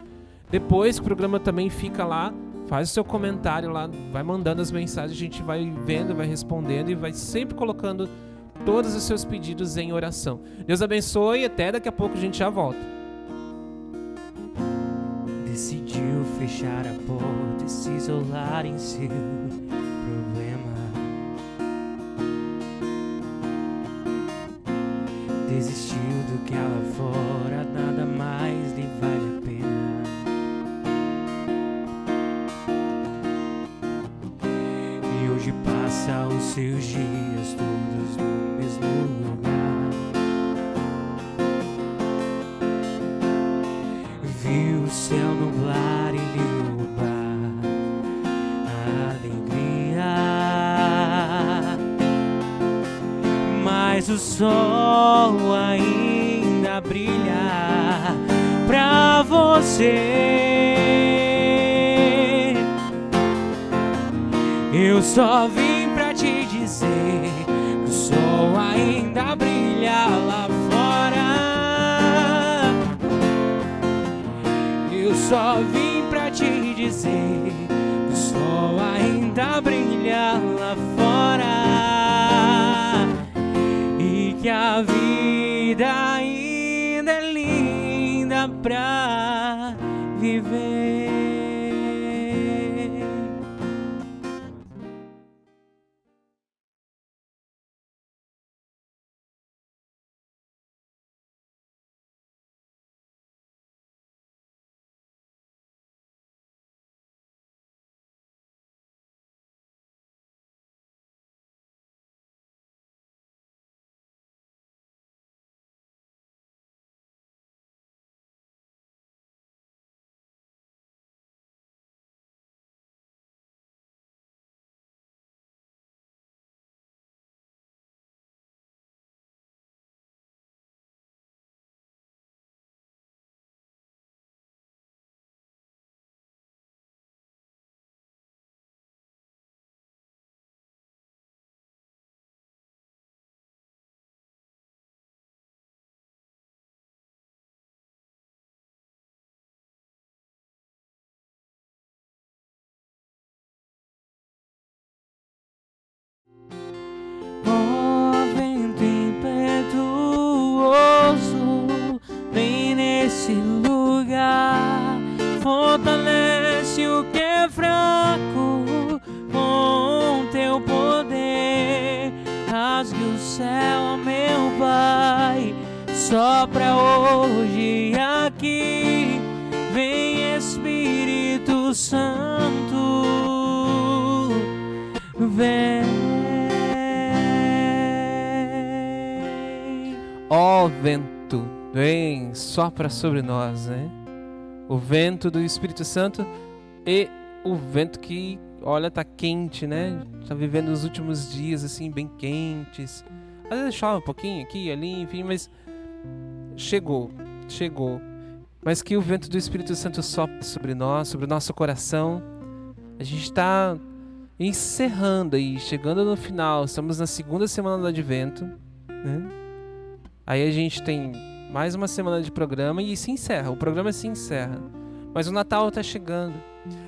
Depois que o programa também fica lá, faz o seu comentário lá, vai mandando as mensagens, a gente vai vendo, vai respondendo e vai sempre colocando todos os seus pedidos em oração. Deus abençoe e até daqui a pouco a gente já volta. Decidiu fechar a porta e se isolar em seu problema. Desistiu do que há lá fora, nada mais lhe vale a pena. E hoje passa os seus dias todos no mesmo lugar. Viu o céu nublar e lhe roubar a alegria, mas o sol ainda brilha pra você. Eu só vim pra te dizer que o sol ainda brilha lá fora. Eu só vim pra te dizer que o sol ainda brilha lá fora e que a vida ainda é linda pra viver. Ó vento impetuoso, vem nesse lugar, fortalece o que é fraco com teu poder. Rasgue o céu, meu Pai, sopra hoje aqui, vem Espírito Santo, vem. Ó vento, vem, sopra sobre nós, né? O vento do Espírito Santo e o vento que, olha, tá quente, né? Tá vivendo os últimos dias, assim, bem quentes. Às vezes chove um pouquinho aqui e ali, enfim, mas chegou. Mas que o vento do Espírito Santo sopre sobre nós, sobre o nosso coração. A gente tá encerrando aí, chegando no final. Estamos na segunda semana do Advento, né? Aí a gente tem mais uma semana de programa e se encerra. O programa se encerra. Mas o Natal está chegando.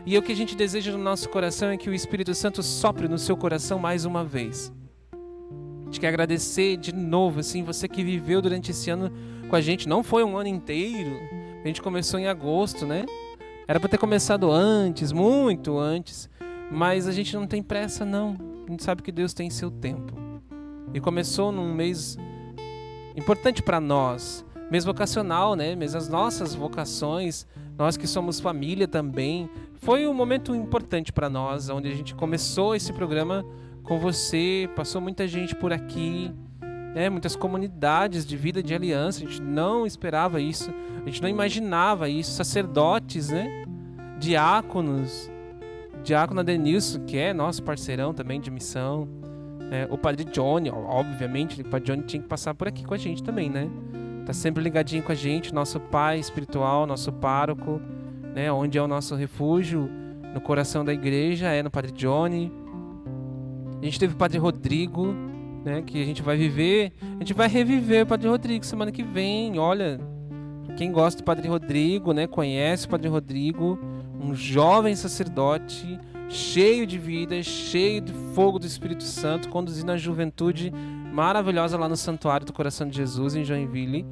E o que a gente deseja no nosso coração é que o Espírito Santo sopre no seu coração mais uma vez. A gente quer agradecer de novo, assim, você que viveu durante esse ano com a gente. Não foi um ano inteiro. A gente começou em agosto, né? Era para ter começado antes, muito antes. Mas a gente não tem pressa, não. A gente sabe que Deus tem seu tempo. E começou num mês importante para nós, mês vocacional, né? Mês das nossas vocações, nós que somos família também. Foi um momento importante para nós, onde a gente começou esse programa com você, passou muita gente por aqui, né? Muitas comunidades de vida de aliança, a gente não esperava isso, a gente não imaginava isso, sacerdotes, né? Diáconos, diácono Adenilson, que é nosso parceirão também de missão. O Padre Johnny, obviamente, o Padre Johnny tinha que passar por aqui com a gente também, né? Tá sempre ligadinho com a gente, nosso pai espiritual, nosso pároco, né? Onde é o nosso refúgio, no coração da igreja, é no Padre Johnny. A gente teve o Padre Rodrigo, né, que a gente vai reviver o Padre Rodrigo semana que vem. Olha, quem gosta do Padre Rodrigo, né, conhece o Padre Rodrigo, um jovem sacerdote, cheio de vida, cheio de fogo do Espírito Santo, conduzindo a juventude maravilhosa lá no Santuário do Coração de Jesus, em Joinville.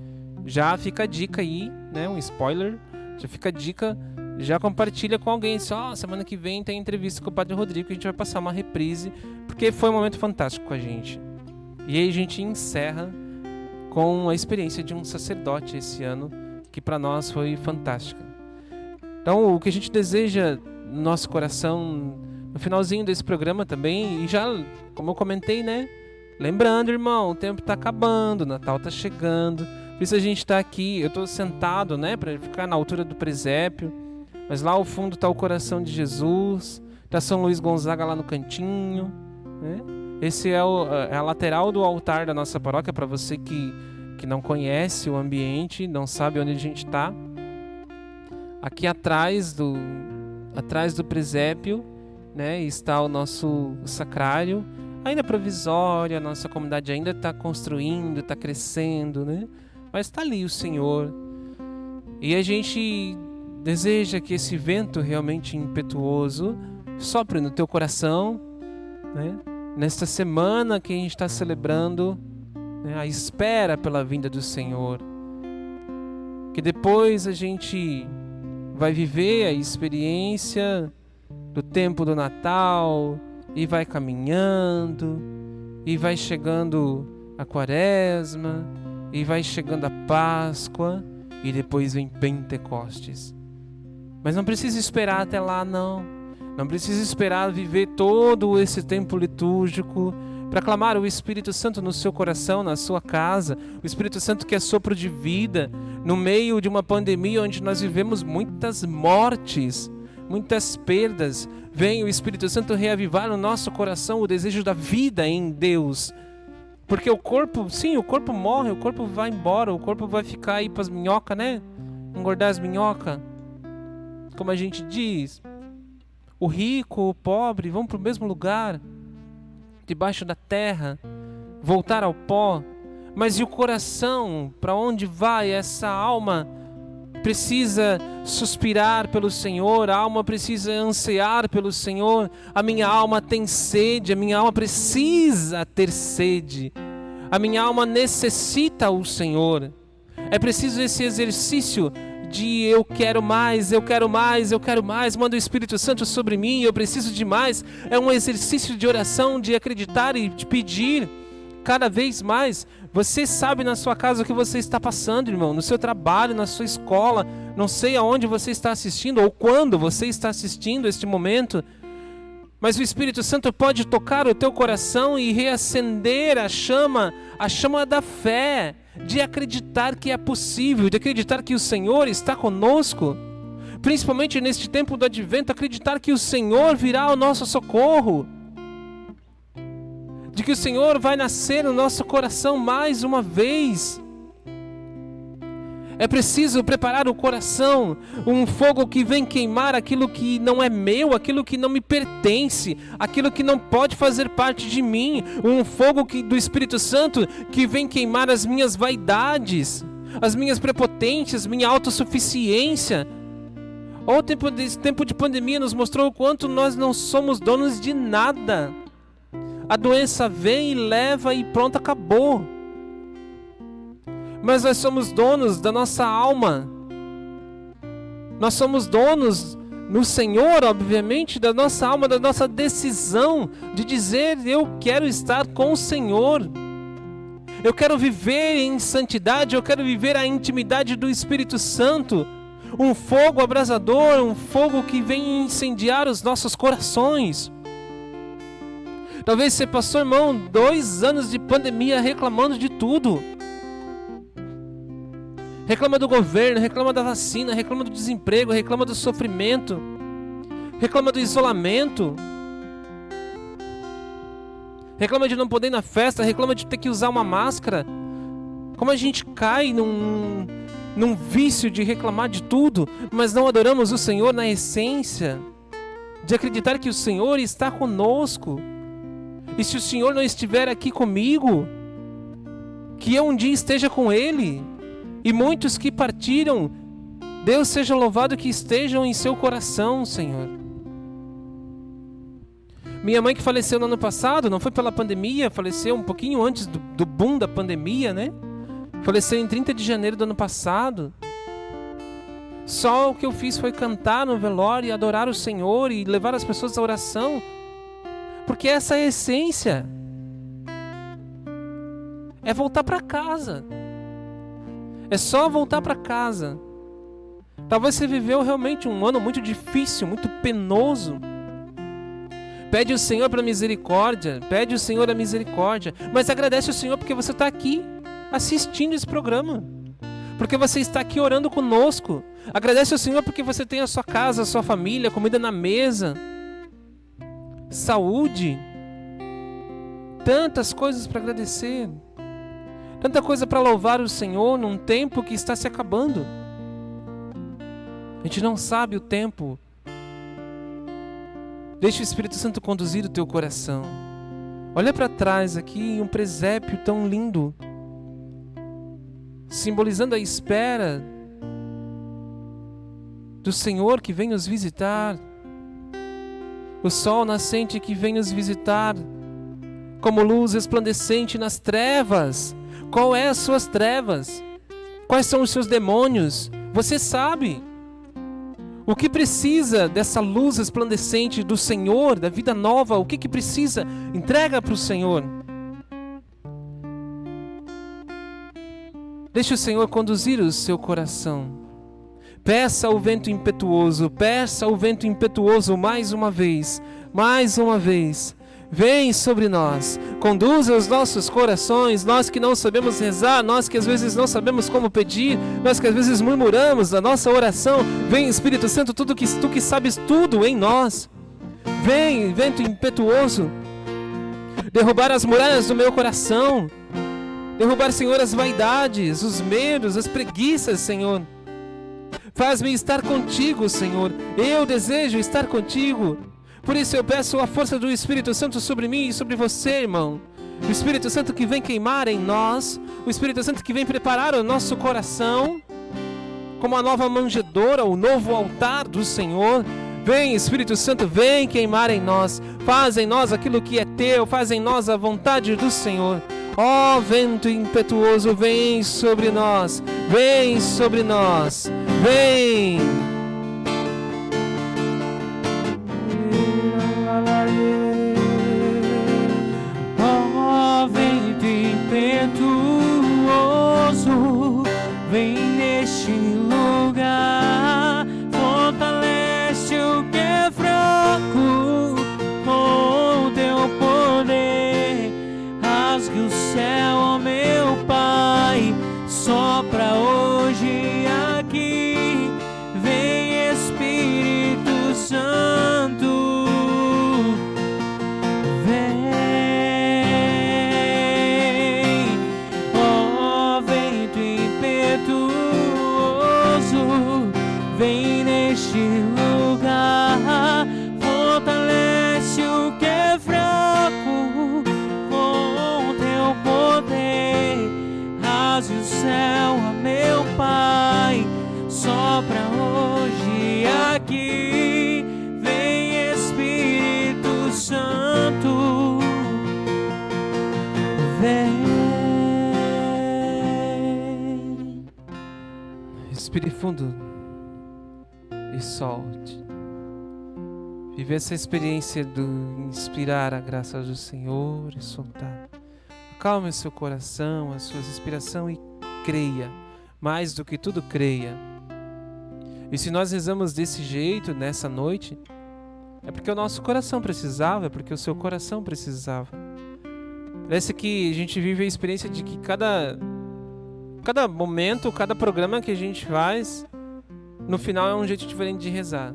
Já fica a dica aí, né, um spoiler, já fica a dica, já compartilha com alguém, só semana que vem tem entrevista com o Padre Rodrigo, a gente vai passar uma reprise, porque foi um momento fantástico com a gente. E aí a gente encerra com a experiência de um sacerdote esse ano, que para nós foi fantástica. Então, o que a gente deseja no nosso coração, no finalzinho desse programa também, e já, como eu comentei, né? Lembrando, irmão, o tempo tá acabando, o Natal tá chegando, por isso a gente tá aqui, eu tô sentado, né, para ficar na altura do presépio, mas lá ao fundo tá o Coração de Jesus, tá São Luís Gonzaga lá no cantinho, né? Esse é a lateral do altar da nossa paróquia, para você que não conhece o ambiente, não sabe onde a gente está. Aqui atrás do presépio, né, está o nosso sacrário, ainda provisório, a nossa comunidade ainda está construindo, está crescendo, né? Mas está ali o Senhor. E a gente deseja que esse vento realmente impetuoso sopre no teu coração, né? Nesta semana que a gente está celebrando, né, a espera pela vinda do Senhor. Que depois a gente vai viver a experiência do tempo do Natal e vai caminhando e vai chegando a Quaresma e vai chegando a Páscoa e depois vem Pentecostes. Mas não precisa esperar até lá, não. Não precisa esperar viver todo esse tempo litúrgico para clamar o Espírito Santo no seu coração, na sua casa. O Espírito Santo que é sopro de vida no meio de uma pandemia onde nós vivemos muitas mortes, muitas perdas. Vem o Espírito Santo reavivar no nosso coração o desejo da vida em Deus. Porque o corpo, sim, o corpo morre, o corpo vai embora, o corpo vai ficar aí para as minhocas, né? Engordar as minhocas. Como a gente diz, o rico, o pobre vão para o mesmo lugar, debaixo da terra, voltar ao pó. Mas e o coração? Para onde vai? Essa alma precisa suspirar pelo Senhor, a alma precisa ansiar pelo Senhor. A minha alma tem sede, a minha alma precisa ter sede. A minha alma necessita o Senhor. É preciso esse exercício de eu quero mais, eu quero mais, eu quero mais, manda o Espírito Santo sobre mim, eu preciso de mais. É um exercício de oração, de acreditar e de pedir cada vez mais. Você sabe na sua casa o que você está passando, irmão, no seu trabalho, na sua escola, não sei aonde você está assistindo ou quando você está assistindo este momento, mas o Espírito Santo pode tocar o teu coração e reacender a chama da fé, de acreditar que é possível, de acreditar que o Senhor está conosco, principalmente neste tempo do advento, acreditar que o Senhor virá ao nosso socorro, de que o Senhor vai nascer no nosso coração mais uma vez. É preciso preparar o coração, um fogo que vem queimar aquilo que não é meu, aquilo que não me pertence, aquilo que não pode fazer parte de mim, um fogo do Espírito Santo que vem queimar as minhas vaidades, as minhas prepotências, minha autossuficiência. O tempo de pandemia nos mostrou o quanto nós não somos donos de nada. A doença vem e leva e pronto, acabou. Mas nós somos donos da nossa alma. Nós somos donos no Senhor, obviamente, da nossa alma, da nossa decisão de dizer: eu quero estar com o Senhor. Eu quero viver em santidade, eu quero viver a intimidade do Espírito Santo. Um fogo abrasador, um fogo que vem incendiar os nossos corações. Talvez você passou, irmão, 2 anos de pandemia reclamando de tudo. Reclama do governo, reclama da vacina, reclama do desemprego, reclama do sofrimento, reclama do isolamento, reclama de não poder ir na festa, reclama de ter que usar uma máscara. Como a gente cai num vício de reclamar de tudo, mas não adoramos o Senhor na essência, de acreditar que o Senhor está conosco. E se o Senhor não estiver aqui comigo, que eu um dia esteja com Ele. E muitos que partiram, Deus seja louvado que estejam em seu coração, Senhor. Minha mãe que faleceu no ano passado, não foi pela pandemia, faleceu um pouquinho antes do boom da pandemia, né? Faleceu em 30 de janeiro do ano passado. Só o que eu fiz foi cantar no velório e adorar o Senhor e levar as pessoas à oração. Porque essa é a essência. É voltar para casa. É só voltar para casa. Talvez você viveu realmente um ano muito difícil, muito penoso. Pede ao Senhor para misericórdia. Pede ao Senhor a misericórdia. Mas agradece ao Senhor porque você está aqui assistindo esse programa. Porque você está aqui orando conosco. Agradece ao Senhor porque você tem a sua casa, a sua família, comida na mesa, saúde. Tantas coisas para agradecer. Tanta coisa para louvar o Senhor num tempo que está se acabando. A gente não sabe o tempo. Deixa o Espírito Santo conduzir o teu coração. Olha para trás aqui um presépio tão lindo, simbolizando a espera do Senhor que vem nos visitar. O sol nascente que vem nos visitar como luz resplandecente nas trevas. Qual é as suas trevas? Quais são os seus demônios? Você sabe. O que precisa dessa luz resplandecente do Senhor, da vida nova? O que precisa? Entrega para o Senhor. Deixe o Senhor conduzir o seu coração. Peça ao vento impetuoso, peça ao vento impetuoso mais uma vez, mais uma vez. Vem sobre nós, conduza os nossos corações, nós que não sabemos rezar, nós que às vezes não sabemos como pedir, nós que às vezes murmuramos a nossa oração. Vem, Espírito Santo, tu que sabes tudo em nós. Vem, vento impetuoso, derrubar as muralhas do meu coração, derrubar, Senhor, as vaidades, os medos, as preguiças, Senhor. Faz-me estar contigo, Senhor. Eu desejo estar contigo. Por isso eu peço a força do Espírito Santo sobre mim e sobre você, irmão. O Espírito Santo que vem queimar em nós, o Espírito Santo que vem preparar o nosso coração como a nova manjedoura, o novo altar do Senhor. Vem, Espírito Santo, vem queimar em nós. Faz em nós aquilo que é teu, faz em nós a vontade do Senhor. Ó vento impetuoso, vem sobre nós, vem sobre nós, vem. Ó vento impetuoso, vem neste lugar, fortalece o que é fraco com o teu poder. Rasgue o céu, ó meu Pai, sopra hoje aqui. Vem, Espírito Santo, vem. Ó vento impetuoso, vem neste lugar, fortalece o que é fraco com teu poder. Rasgue o céu, ó meu Pai, sopra hoje aqui. Vem, Espírito Santo, vem. Respire fundo e solte. Vive essa experiência do inspirar a graça do Senhor e soltar. Acalme o seu coração, a sua respiração e creia. Mais do que tudo, creia. E se nós rezamos desse jeito nessa noite, é porque o nosso coração precisava, é porque o seu coração precisava. Parece que a gente vive a experiência de que cada momento, cada programa que a gente faz, no final é um jeito diferente de rezar.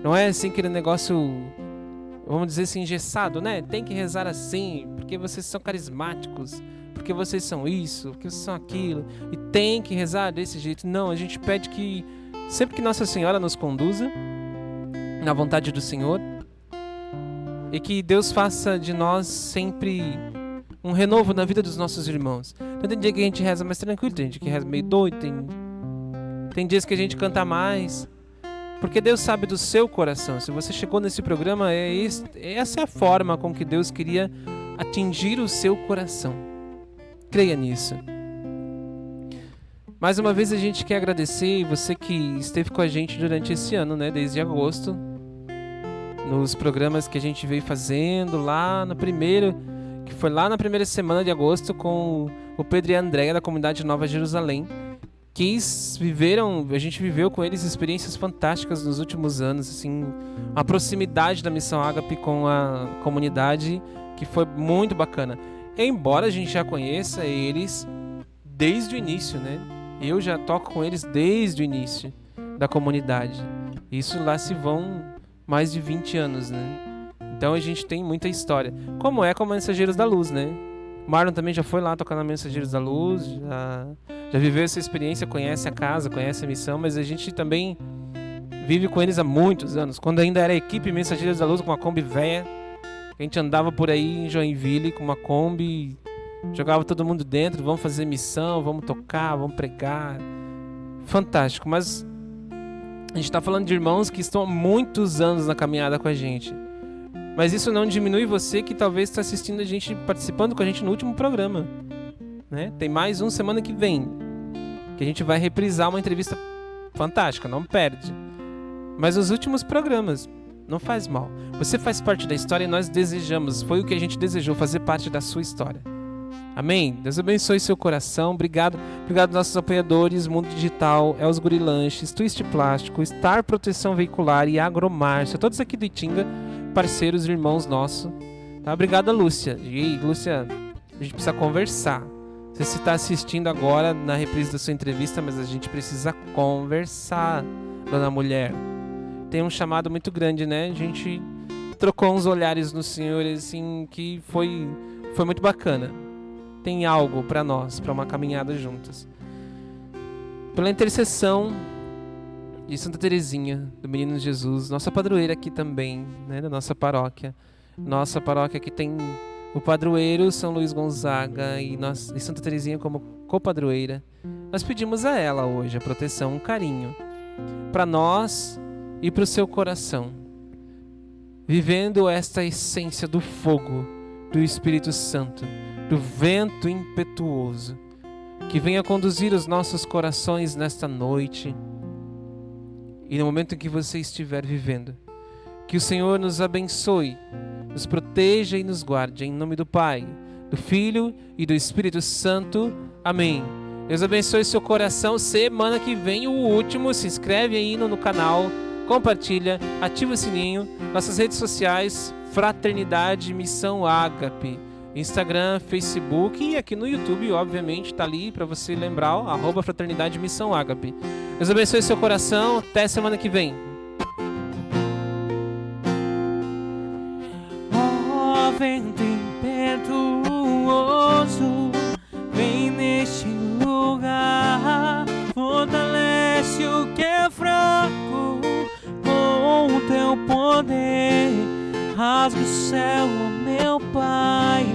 Não é assim aquele negócio, vamos dizer assim, engessado, né? Tem que rezar assim, porque vocês são carismáticos, porque vocês são isso, porque vocês são aquilo, e tem que rezar desse jeito. Não, a gente pede que, sempre que Nossa Senhora nos conduza na vontade do Senhor, e que Deus faça de nós sempre um renovo na vida dos nossos irmãos. Então, tem dia que a gente reza mais tranquilo, tem dia que reza meio doido, tem dias que a gente canta mais, porque Deus sabe do seu coração. Se você chegou nesse programa, essa é a forma com que Deus queria atingir o seu coração. Creia nisso. Mais uma vez a gente quer agradecer você que esteve com a gente durante esse ano, né? Desde agosto, nos programas que a gente veio fazendo lá no primeiro, que foi lá na primeira semana de agosto, com o Pedro e a Andréia da comunidade Nova Jerusalém, que a gente viveu com eles experiências fantásticas nos últimos anos, assim, a proximidade da Missão Ágape com a comunidade, que foi muito bacana. Embora a gente já conheça eles desde o início, né? Eu já toco com eles desde o início da comunidade. Isso lá se vão mais de 20 anos, né? Então a gente tem muita história. Como é com Mensageiros da Luz, né? Marlon também já foi lá tocar na Mensageiros da Luz, já viveu essa experiência, conhece a casa, conhece a missão, mas a gente também vive com eles há muitos anos. Quando ainda era a equipe Mensageiros da Luz com uma Kombi velha, a gente andava por aí em Joinville com uma Kombi, jogava todo mundo dentro, vamos fazer missão, vamos tocar, vamos pregar. Fantástico, mas a gente está falando de irmãos que estão há muitos anos na caminhada com a gente. Mas isso não diminui você que talvez está assistindo a gente, participando com a gente no último programa, né? Tem mais um semana que vem, que a gente vai reprisar uma entrevista fantástica, não perde. Mas os últimos programas, não faz mal. Você faz parte da história e nós desejamos, foi o que a gente desejou, fazer parte da sua história. Amém? Deus abençoe seu coração. Obrigado aos nossos apoiadores, Mundo Digital, Els Gurilanches, Twist Plástico, Star Proteção Veicular e Agromárcia, todos aqui do Itinga, parceiros, irmãos nossos. Tá? Obrigado, Lúcia. E Lúcia, a gente precisa conversar. Você está assistindo agora na reprise da sua entrevista, mas a gente precisa conversar, dona mulher. Tem um chamado muito grande, né? A gente trocou uns olhares no Senhor, assim, que foi muito bacana. Tem algo para nós, para uma caminhada juntas. Pela intercessão de Santa Teresinha, do Menino Jesus, nossa padroeira aqui também, né, da nossa paróquia. Nossa paróquia que tem o padroeiro São Luís Gonzaga e Santa Teresinha como copadroeira. Nós pedimos a ela hoje a proteção, um carinho, para nós e para o seu coração. Vivendo esta essência do fogo, do Espírito Santo, do vento impetuoso, que venha conduzir os nossos corações nesta noite e no momento em que você estiver vivendo. Que o Senhor nos abençoe, nos proteja e nos guarde, em nome do Pai, do Filho e do Espírito Santo. Amém. Deus abençoe seu coração. Semana que vem o último. Se inscreve aí no canal, compartilha, ativa o sininho. Nossas redes sociais, Fraternidade Missão Ágape, Instagram, Facebook e aqui no YouTube, obviamente, está ali para você lembrar, @Fraternidade Missão Ágape. Deus abençoe seu coração, até semana que vem. Ó vento impetuoso, vem neste lugar, fortalece o que é fraco com o teu poder. Rasga o céu, ó meu Pai,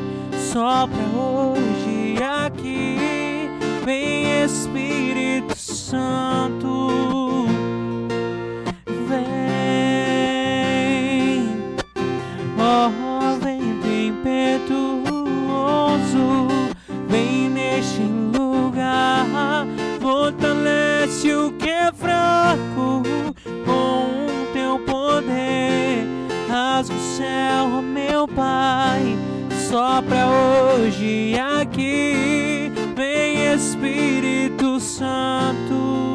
sopra hoje aqui, vem Espírito Santo, vem, ó vento impetuoso, vem neste lugar, fortalece o que é fraco com o teu poder. Rasga o céu, ó meu Pai, sopra hoje aqui, vem Espírito Santo.